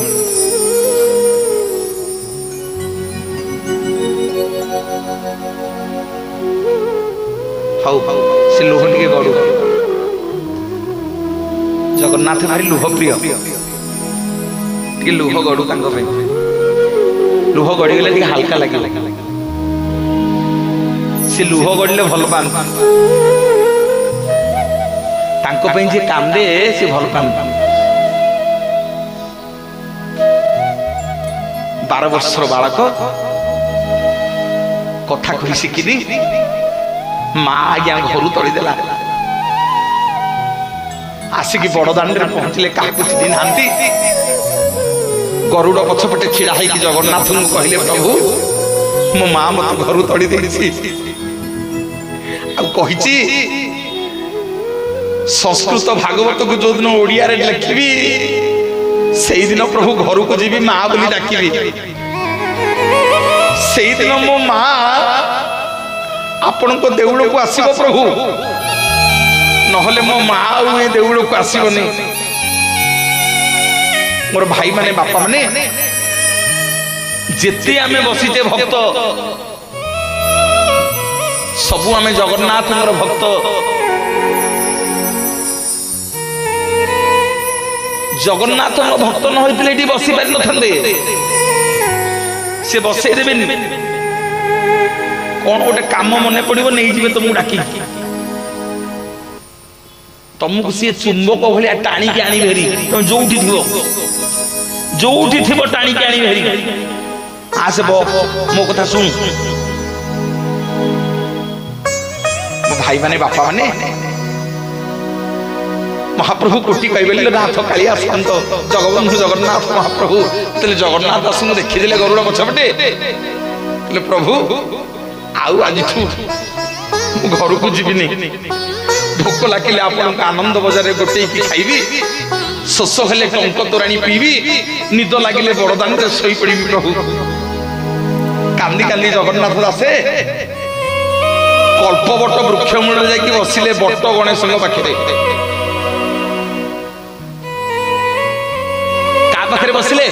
ହଉ ହଉ, ସେ ଲୁହ ଟିକେ ଗଡୁ। ଜଗନ୍ନାଥ ଭାରି ଲୁହ ପ୍ରିୟ, ଟିକେ ଲୁହ ଗଡୁ ତାଙ୍କ ପାଇଁ। ଲୁହ ଗଡ଼ିଗଲେ ଟିକେ ହାଲକା ଲାଗିବ। ସେ ଲୁହ ଗଡ଼ିଲେ ଭଲ ପାଆନ୍ତି, ତାଙ୍କ ପାଇଁ ଯିଏ କାନ୍ଦେ ସେ ଭଲ ପାଆନ୍ତି। 12 ବର୍ଷର ବାଳକ କଥା କହି ଶିଖିନି, ମା ଆଜ୍ଞା ଘରୁ ତଳିଦେଲା। ଆସିକି ବଡ ଦାଣ୍ଡରେ ପହଞ୍ଚିଲେ, କାହାକୁ ଚିହ୍ନି ନାହାନ୍ତି। ଗରୁଡ଼ ପଛପଟେ ଛିଡା ହେଇକି ଜଗନ୍ନାଥଙ୍କୁ କହିଲେ, ପ୍ରଭୁ ମୋ ମା ମତେ ଘରୁ ତଳି ଦେଇଛି, ଆଉ କହିଛି ସଂସ୍କୃତ ଭାଗବତକୁ ଯୋଉଦିନ ଓଡ଼ିଆରେ ଲେଖିବି ସେଇଦିନ ପ୍ରଭୁ ଘରକୁ ଯିବି, ମା ବୋଲି ଡାକିବି। ସେଇଦିନ ମୋ ମା ଆପଣଙ୍କ ଦେଉଳକୁ ଆସିବ ପ୍ରଭୁ, ନହେଲେ ମୋ ମା ଆଉ ଏ ଦେଉଳକୁ ଆସିବନି। ମୋର ଭାଇ ମାନେ, ବାପା ମାନେ, ଯେତେ ଆମେ ବସିଛେ ଭକ୍ତ, ସବୁ ଆମେ ଜଗନ୍ନାଥଙ୍କର ଭକ୍ତ। ଜଗନ୍ନାଥଙ୍କ ଭକ୍ତ ନ ହୋଇଥିଲେ ଏଠି ବସି ପାରିନଥାନ୍ତେ, ସେ ବସେଇ ଦେବେନି। କଣ ଗୋଟେ କାମ ମନେ ପଡିବ, ନେଇଯିବେ ତମକୁ ଡାକିକି। ତମକୁ ସିଏ ଚୁମ୍ବକ ଭଳିଆ ଟାଣିକି ଆଣିବେ ହେରି। ତମେ ଯୋଉଠି ଥିବ ଟାଣିକି ଆଣିବେ ହେରି। ଆସେ ମୋ କଥା ଶୁଣ। ମୋ ଭାଇ ମାନେ, ବାପା ମାନେ, ମହାପ୍ରଭୁ କୋଟି କହିବେଲେ ନାଥ କାଳିଆ ସନ୍ତ ଜଗବନ୍ଧୁ ଜଗନ୍ନାଥ ମହାପ୍ରଭୁ। ତାହେଲେ ଜଗନ୍ନାଥ ଦାସଙ୍କୁ ଦେଖିଦେଲେ ଗରୁଡ଼ ପଛପଟେ, କହିଲେ ପ୍ରଭୁ ଆଉ ଆଜିଠୁ ମୁଁ ଘରକୁ ଯିବିନି। ଭୋକ ଲାଗିଲେ ଆପଣଙ୍କ ଆନନ୍ଦ ବଜାରରେ ଗୋଟେଇକି ଖାଇବି, ଶୋଷ ହେଲେ ଟଙ୍କ ତୋରାଣୀ ପିଇବି, ନିଦ ଲାଗିଲେ ବଡ଼ଦାଣ୍ଡରେ ଶୋଇପଡ଼ିବି ପ୍ରଭୁ। କାନ୍ଦି କାନ୍ଦି ଜଗନ୍ନାଥ ଦାସେ କଳ୍ପବଟ ବୃକ୍ଷ ମୂଳରେ ଯାଇକି ବସିଲେ, ବଟ ଗଣେଶଙ୍କ ପାଖରେ। କାହା ପାଖରେ ବସିଲେ?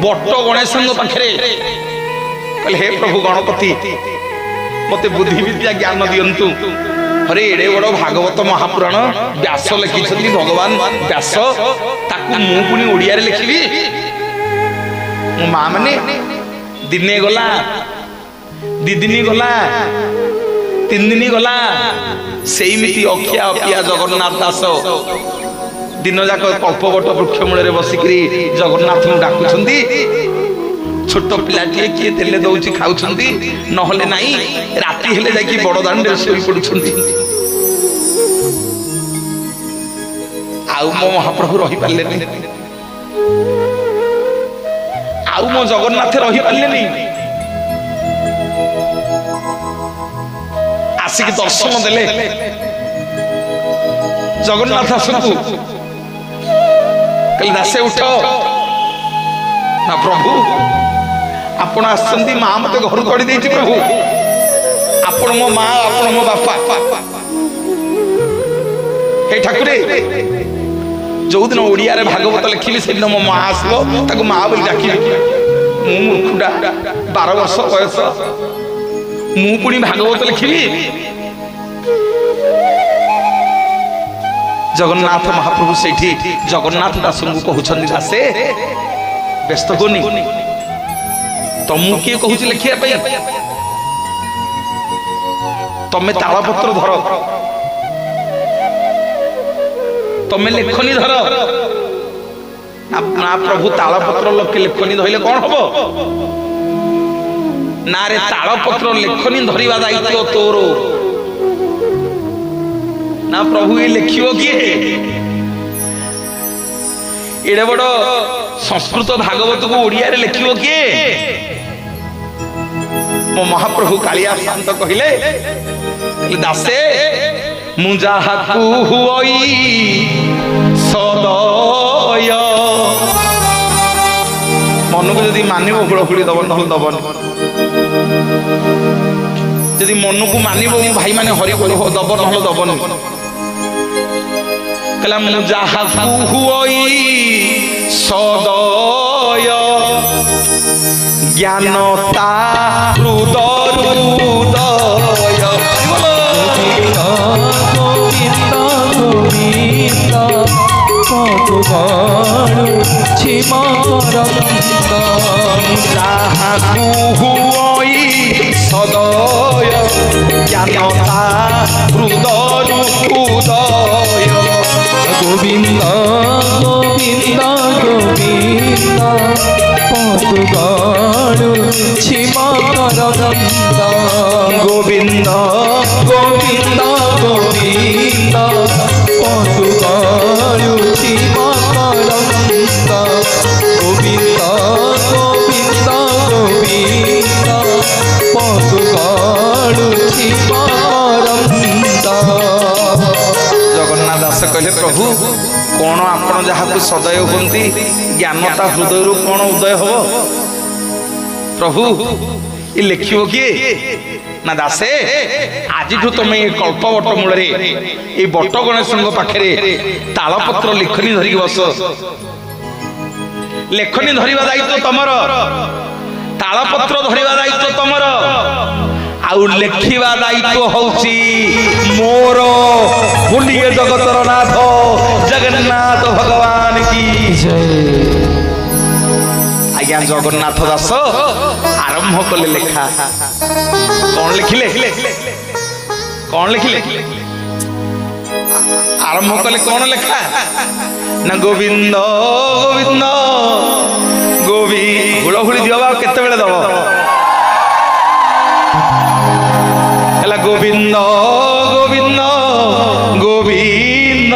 ବଟ ଗଣେଶଙ୍କ ପାଖରେ। କହିଲେ ହେ ପ୍ରଭୁ ଗଣପତି, ମତେ ବୁଦ୍ଧି ବିଦ୍ୟା ଜ୍ଞାନ ଦିଅନ୍ତୁ। अरे एड़े बड़ भागवत महापुराण व्यास लिखिं भगवान व्यास ताकू मु पुणी ओडिया रे लिखिबी मो मां माने दिने गला दी दिन गला तीन दिन गला सेमिति अखिया अपिया जगन्नाथ दास दिन जाक कल्पवट वृक्ष मूल बसिकी जगन्नाथ डाकुंती छोट पिलाटे किए तेले दौची खाऊंती नहले नहीं राति हेले जाकि बड़ दांडे शोई पड़ुछंती आउ मो महाप्रभु रही पारले नहीं आउ मो जगन्नाथ रही पारले नहीं आसिक दर्शन देले जगन्नाथ आसतु कल दासे उठ ना प्रभु आपण आसंती मां मते घर तोड़ी देछि प्रभु आपण मो मां आपण मो बापा हे ठाकुरे जो दिन ओडिया रे भागवत लिखिली से दिन मो मां आसबो ताको मां बोली डाकिबी मु मूर्खुडा 12 वर्ष बयस मु पुणी भागवत लिखिबी जगन्नाथ महाप्रभु सेठी जगन्नाथ दास को कहउछन दासे व्यस्त होनी तुमको किए कहूँ लिखिया तमें तालपत्र धर तमें लेखनी धर ना प्रभु तालपत्र लेखनी धरले कौन हम ना रे तालपत्र लेखनी धरिबा दायित्व तोर ना प्रभु ये लिखियो किए एड़े बड़ संस्कृत भागवत को ओडिया रे लिखिबो किए मो महाप्रभु कालिया शांत कहले दासे मु जाहाकू हुई सदय मन को जदि मानिबो गुळखुळी दबन नहल दबन जदि मन को मानिबो भाई माने हरि बोल दबन नहल दबन कला मु जाहाकू हुई सदय ज्ञानता हृदय सदय ज्ञानता हृदय उदय गोविंद गोविंद गोविंद पदुगाणु छिमाकरंद गोविंद गोविंद गोविंद पदुगाणु छिमाकरंद गोविंद गोविंद गोविंद पदुगाणु छिमाकरंद। जगन्नाथ दास कहले प्रभु कौन आपण जहाँ सदय होती ज्ञानता हृदय रु कौन उदय हो प्रभु ये लिखियो किए ना दासे आज तुम ये कल्प बट मूल ये बट गणेश पाखे तालपत्र लेखनी धरिक बस लेखनी धरिबा दायित्व तमर तालपत्र धरिबा दायित्व तमर आउ लेखिबा दायित्व होउची मोर बोलिए जगतर नाथ जगन्नाथ भगवान की जय। आज्ञा जगन्नाथ दास आरंभ कले लेखा कौन लिखिले कौन लिखिले आरंभ कले कौन लेखा ना गोविंद गोविंद गोविंद हुड़हुड़ी दिवा केते बेले दब गोविंद गोविंद गोविंद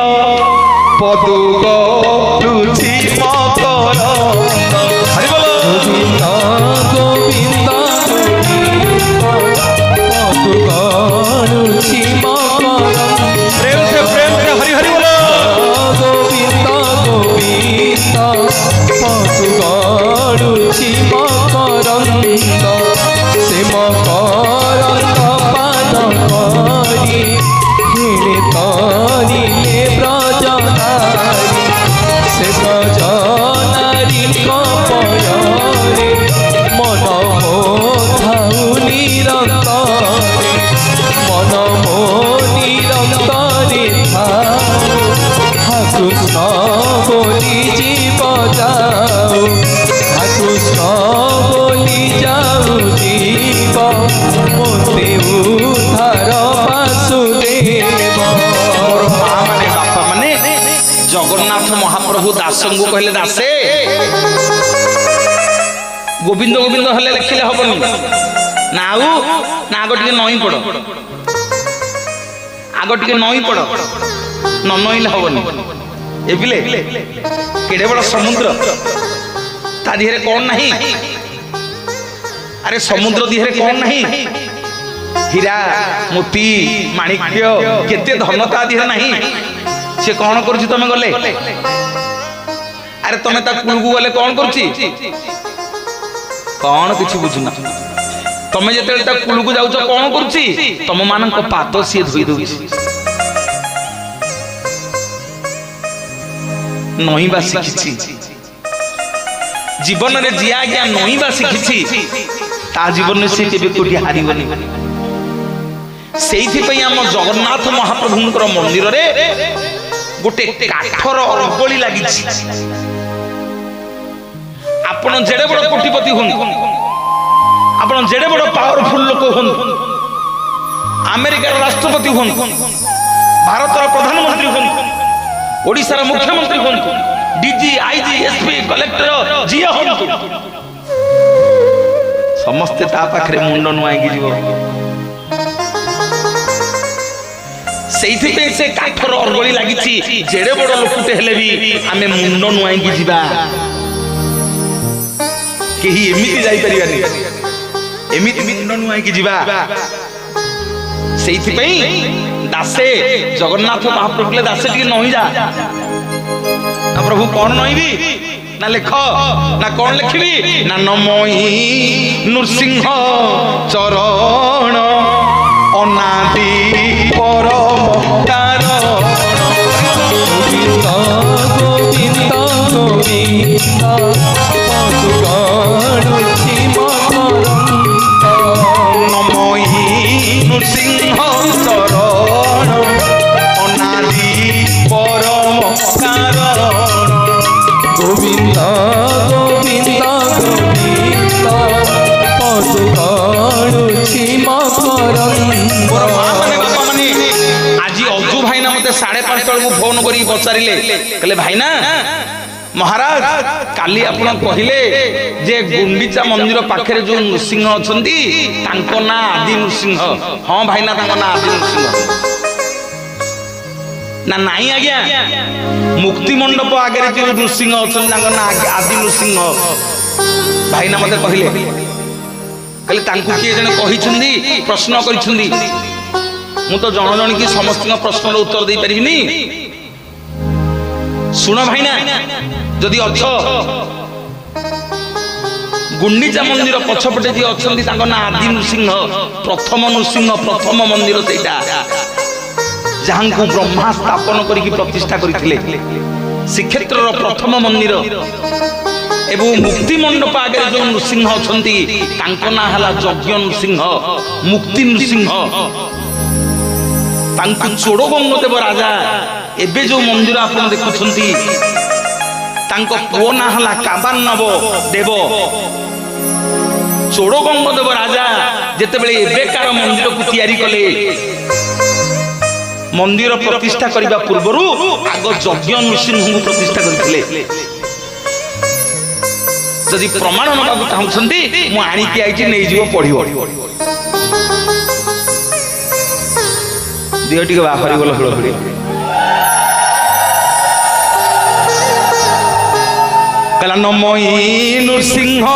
पदुग रुचि मकरंद हरि बोल गोविंद गोविंद पदुग रुचि मकरंद प्रेम से हरि हरि बोल गोविंद गोविंद पदुग रुचि मकरंद से मकरंद ब्रजनारी से ब्रजनारी कपयरे मन मोधाउ निरंतरे मन मो निरंतरे कृष्ण बोली जीव जाऊ कृष्ण बोली जाऊ जीव मोते उद्धार जगन्नाथ महाप्रभु दास को कहले दासे गोविंद गोविंद हेले लिखिले हबनी ना आगो टिके नई पड़ आगो टिके नई पड़ न नईले हबनी एबिले केडे बड़ समुद्र ता दिहरे कौन नहीं अरे समुद्र दिहरे कौन नहीं हीरा मोती माणिक्य केते धन ता दिहरे नहीं से कौन करुछि तमे गले अरे तमे ता कुलगु गले कौन करुछि कौन किछि बुझुना तमे जेते ता कुलगु जाउछ कौन करुछि तम मानक पाद से धोई दउछि नही बा शिखिछि जीवन रे जिया गया नही बा शिखिछि ता जीवन से केबे कोठी हारिबनी सेइथि पई हम जगन्नाथ महाप्रभुंकर मंदिर रे गोटे काठर अरगोली लगी आपण जेडे बड़ कोटिपति हुन आपण जेडे बड़ पावरफुल लोक हुन अमेरिकार राष्ट्रपति हुन भारतर प्रधानमंत्री हुन ओडिशार मुख्यमंत्री हुन डीजी आईजी एसपी कलेक्टर जी हुन समस्ते ता पाखरे मुंड नुआई गिरिबो ସେଇଥିପାଇଁ ସେ କାଠର ଅର୍ଗଳି ଲାଗିଛି ଯେଡ଼େ ବଡ଼ ଲୋକଟେ ହେଲେ ବି ଆମେ ମୁଣ୍ଡ ନୁଆଇକି ଯିବା କେହି ଏମିତି ଯାଇପାରିବାନି ଏମିତି ମୁଣ୍ଡ ନୁଆଇକି ଯିବା ସେଇଥିପାଇଁ ଦାସେ ଜଗନ୍ନାଥ ମହାପ୍ରଭୁ ଦାସେ ଟିକେ ନଇଁଯା ନା ପ୍ରଭୁ କଣ ନଇଁବି ନା ଲେଖ ନା କଣ ଲେଖିବି ନା ନମଇ ନୃସିଂହ ଚରଣ ଅନାଦି ପରମ କାରଣ ଗୋବିନ୍ଦ ଗୋବିନ୍ଦ ନମଇ ନୃସିଂହ ଚରଣ ଅନାଦି ପରମ କାରଣ ଗୋବିନ୍ଦ ଗୋବିନ୍ଦ ଗୋବିନ୍ଦ ପଶୁ ଗଣୁଛି ଆଜି ଅଜୁ ଭାଇନା ମତେ 5:30 ବେଳକୁ ଫୋନ କରିକି ପଚାରିଲେ କହିଲେ ଭାଇନା ମହାରାଜ କାଲି ଆପଣ କହିଲେ ଯେ ଗୁଣ୍ଡିଚା ମନ୍ଦିର ପାଖରେ ଯୋଉ ନୃସିଂହ ଅଛନ୍ତି ତାଙ୍କ ନାଁ ଆଦି ନୃସିଂହ ହଁ ଭାଇନା ତାଙ୍କ ନାଁ ଆଦି ନୃସିଂହ ନା ନାଇଁ ଆଜ୍ଞା ମୁକ୍ତି ମଣ୍ଡପ ଆଗରେ ଯୋଉ ନୃସିଂହ ଅଛନ୍ତି ତାଙ୍କ ନାଁ ଆଦି ନୃସିଂହ ଭାଇନା ମତେ କହିଲେ କହିଲେ ତାଙ୍କୁ କିଏ ଜଣେ କହିଛନ୍ତି ପ୍ରଶ୍ନ କରିଛନ୍ତି ମୁଁ ତ ଜଣ ଜଣିକି ସମସ୍ତଙ୍କ ପ୍ରଶ୍ନର ଉତ୍ତର ଦେଇ ପାରିବିନି ଶୁଣ ଭାଇନା ଯଦି ଅଛ ଗୁଣ୍ଡିଚା ମନ୍ଦିର ପଛପଟେ ଯିଏ ଅଛନ୍ତି ତାଙ୍କ ନାଁ ଆଦି ନୃସିଂହ ପ୍ରଥମ ନୃସିଂହ ପ୍ରଥମ ମନ୍ଦିର ସେଇଟା ଯାହାଙ୍କୁ ବ୍ରହ୍ମା ସ୍ଥାପନ କରିକି ପ୍ରତିଷ୍ଠା କରିଥିଲେ ଶ୍ରୀକ୍ଷେତ୍ରର ପ୍ରଥମ ମନ୍ଦିର ଏବଂ ମୁକ୍ତି ମଣ୍ଡପ ଆଗରେ ଯୋଉ ନୃସିଂହ ଅଛନ୍ତି ତାଙ୍କ ନାଁ ହେଲା ଯଜ୍ଞ ନୃସିଂହ ମୁକ୍ତି ନୃସିଂହ ତାଙ୍କୁ ଚୋଡ଼ଗଙ୍ଗ ଦେବ ରାଜା ଏବେ ଯୋଉ ମନ୍ଦିର ଆପଣ ଦେଖୁଛନ୍ତି ତାଙ୍କ ପୁଅ ନାଁ ହେଲା କାବାନବ ଦେବ ଚୋଡ଼ଗଙ୍ଗ ଦେବ ରାଜା ଯେତେବେଳେ ଏବେକାର ମନ୍ଦିରକୁ ତିଆରି କଲେ ମନ୍ଦିର ପ୍ରତିଷ୍ଠା କରିବା ପୂର୍ବରୁ ଆଗ ଯଜ୍ଞ ନୃସିଂହଙ୍କୁ ପ୍ରତିଷ୍ଠା କରିଥିଲେ ଯଦି ପ୍ରମାଣ ନେବାକୁ ଚାହୁଁଛନ୍ତି ମୁଁ ଆଣିକି ଆଇଛି ନେଇଯିବ ପଢିବ ଦିଅ ଟିକେ ବାହାରି ଗଲ ହଳହଳି କହିଲା ନମଇ ନୃସିଂହ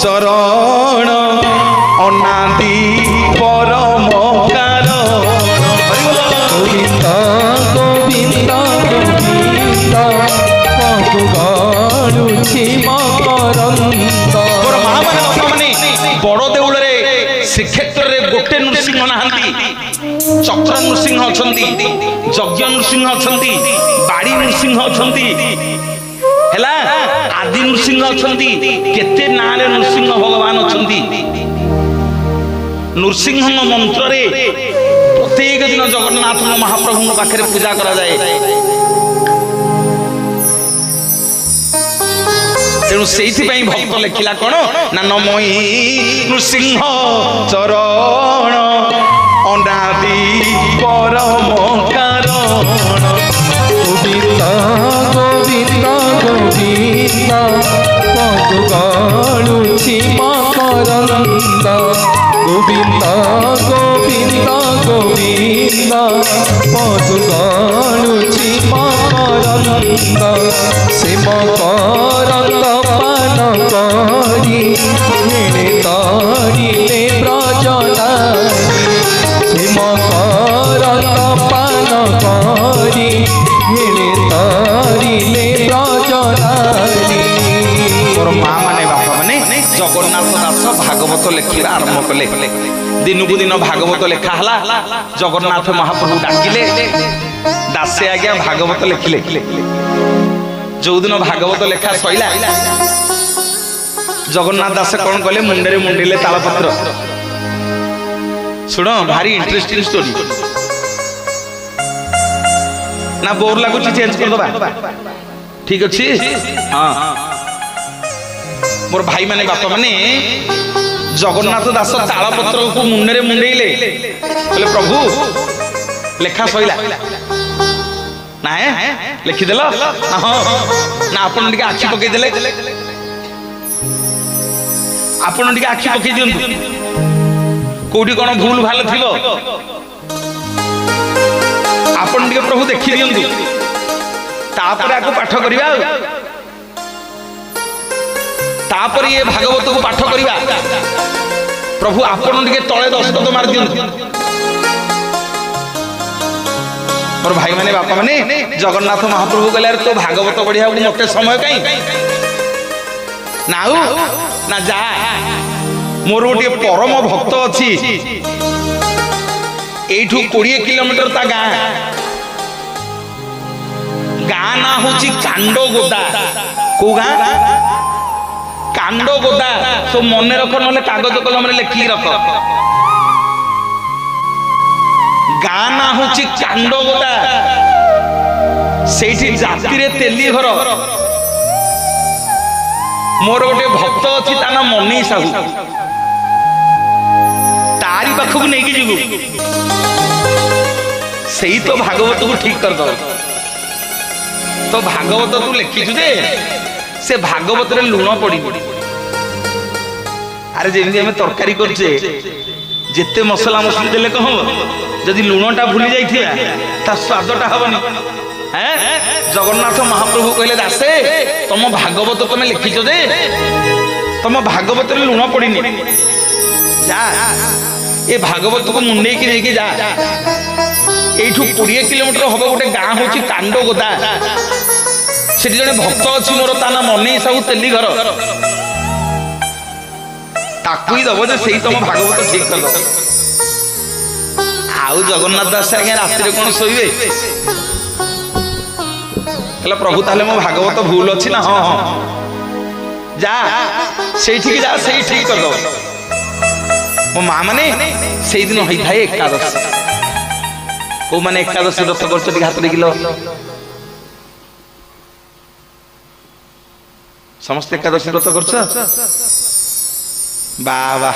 ଚରଣ ଅନାଦି ପରମ କାରଣ ଗୋବିନ୍ଦ ଗୋବିନ୍ଦ ଗୋବିନ୍ଦ ପଶୁ ଗଣୁଛି ବଡ ଦେଉଳରେ ଶ୍ରୀକ୍ଷେତ୍ରରେ ଗୋଟେ ନୃସିଂହ ନାହାନ୍ତି ଚକ୍ର ନୃସିଂହ ଅଛନ୍ତି ଯଜ୍ଞ ନୃସିଂହ ଅଛନ୍ତି ବାଡ଼ି ନୃସିଂହ ଅଛନ୍ତି ହେଲା ଆଦି ନୃସିଂହ ଅଛନ୍ତି କେତେ ନାଁରେ ନୃସିଂହ ଭଗବାନ ଅଛନ୍ତି ନୃସିଂହଙ୍କ ମନ୍ତ୍ରରେ ପ୍ରତ୍ୟେକ ଦିନ ଜଗନ୍ନାଥଙ୍କ ମହାପ୍ରଭୁଙ୍କ ପାଖରେ ପୂଜା କରାଯାଏ ତେଣୁ ସେଇଥିପାଇଁ ଭକ୍ତ ଲେଖିଲା କଣ ନା ନମଇ ନୃସିଂହ ଚରଣ ଅନାଦି ପରମ କାରଣ ଗୋବିନ୍ଦ ଗୋବିନ୍ଦ ଗୋବିନ୍ଦ ପଶୁ ଗଣୁଛି ମକରନ୍ଦ ଗୋବିନ୍ଦ ଗୋବିନ୍ଦ ଗୋବିନ୍ଦ ପଶୁ ଗଣୁଛି ମକରନ୍ଦ ସେ ମକରନ୍ଦ ପାନ କରି ହେଣେ ତରିଲେ ବ୍ରଜନାରୀ ସେ ମକରନ୍ଦ ପାନ କରି ହେଣେ ତରିଲେ ବ୍ରଜନାରୀ ମୋର ମା ମାନେ ବାପା ମାନେ ଜଗନ୍ନାଥ ଦାସ ଭାଗବତ ଲେଖିବା ଆରମ୍ଭ କଲେ ଦିନକୁ ଦିନ ଭାଗବତ ଲେଖା ହେଲା ଜଗନ୍ନାଥ ମହାପ୍ରଭୁ ଡାକିଲେ ଦାସେ ଆଜ୍ଞା ଭାଗବତ ଲେଖିଲେ ଯୋଉ ଦିନ ଭାଗବତ ଲେଖା ସଇଲା ଜଗନ୍ନାଥ ଦାସ କଣ କଲେ ମୁଣ୍ଡରେ ମୁଣ୍ଡିଲେ ତାଳପତ୍ର ଶୁଣ ଭାରି ଇଣ୍ଟରେଷ୍ଟିଂ ଷ୍ଟୋରି ନା ବୋର ଲାଗୁଛି ଚେଞ୍ଜ କରିଦବା ଠିକ ଅଛି ହଁ मोर भाई माने बापा माने जगन्नाथ दास तालपत्र को मुंडे मुंडेले बोले प्रभु लेखा सइला ना लिखिदेल ना आपन टिके आखि पकई देले आपन टिके आखि पकई दियंतु कोठी कोन भूल भाल थिलो आपण टिके प्रभु देखि दियंतु तापर आको पाठ करिबा तापर ये भागवत को पाठ करिबा प्रभु आपण टिके तळे दस्तखत मार दियंतु और भाई माने बापा माने जगन्नाथ महाप्रभु कहले तो भागवत बढ़िया मते समय कहीं नाउ ना जा मोर गोटे परम भक्त अच्छी एठू 20 किलोमीटर ता गाँ गाँ ना हूँ कांडगोदा को गाँ कांडगोदा तो मन रख ना कागज कलम लिखिक रख गाँ ना हूँ कांडगोदा से जाति तेली घर मोर गोटे भक्त अच्छी ता ना मनी साहू तारी पाखक नहीं जीवु से तो भागवत को ठीक कर दो तो भागवत तू लिखिचु जे से भागवत रे लुण पड़ी अरे जेमि हमें तरकारी करछे जेते मसला मसली देले कह जदि लुणटा भूली जाइथिया ता स्वादटा हबनी हैं जगन्नाथ महाप्रभु कहले दासे तुम भागवत तुम लिखिचो जे तुम भागवत रे लुण पड़ीनी जा ये भागवत को मुंडे की लेके जा एठू 20 किलोमीटर हम गोटे गाँ हूँ कांडगोदा से जड़े भक्त अच्छी मोर ता ना मनी साहू तेली घर ताकू ही दब जे से तुम भागवत ठीक कर दो आउ जगन्नाथ दास आज्ञा राति कौन शोबे कहला प्रभु ताले मो भागवत भूल अच्छी ना हाँ हाँ जा से जा से ठीक कर दो मो माँ माने से दिन होई थाए एकादशी को माने एकादशी व्रत करछ हाथ देखिलो समस्त एकादशी व्रत करछ बाबा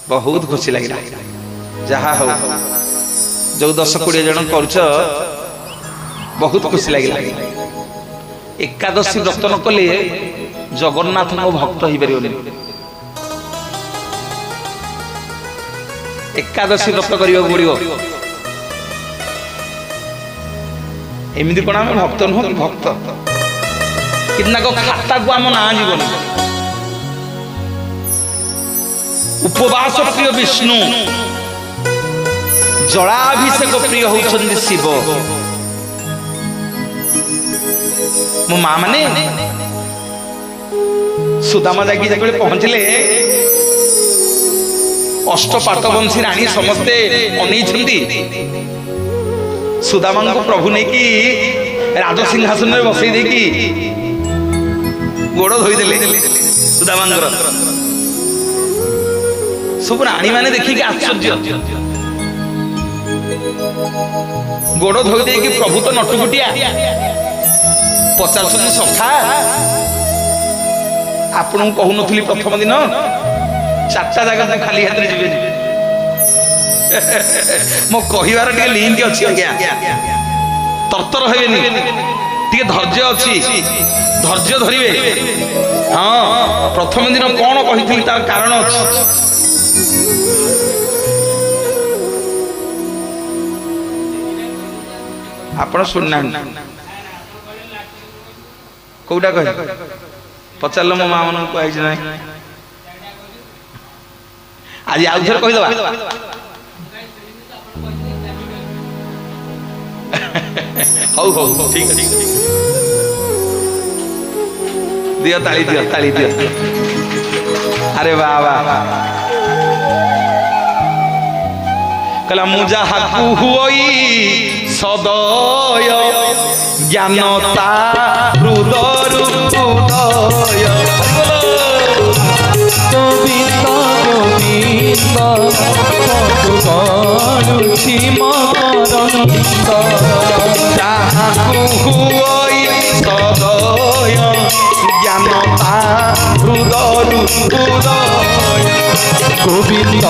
बहुत खुशी लगिला जहा हो जो 10-20 जन करछ बहुत खुशी लगिला एकादशी व्रत न कले जगन्नाथ को भक्त ही परियोनी एकादशी व्रत करने पड़ो एमती कौन आम भक्त नुह कि भक्त कि खाता को आम ना जीवन उपवास प्रिय विष्णु जलाभिषेक प्रिय होउछन्ति शिव मो माँ माने सुदामा जाकी जब पहुंचले अष्टपाटवंशी राणी समस्ते अनई सुदामा को प्रभु नहीं कि राजसिंहासन में बसई देकी गोड़ धोईदे सुदामा सब राणी माने देखिए आश्चर्य गोड़ धोई दे प्रभु तो नटुकुटिया पचास सखा आपन कहू नी प्रथम दिन 4टा जगह खाली हाथ जी मो कहिबार टे लिंक अच्छी आज्ञा तरतर हेनी टे धैर्य अच्छी धैर्य धरिवे हाँ प्रथम दिन कौन कही तार कारण अच्छी आपण सुनना कौटा कह पचार मो माँ मन को आई ना आज आउ थे कहीदे हौ हौ ठीक है दियो ताली दियो अरे वाह वाह कला मुजा हाकु हुई सदय ज्ञानता हृदय गोविंद गोविंद मकरंद हुई सदय ज्ञानता हृदय गोविंद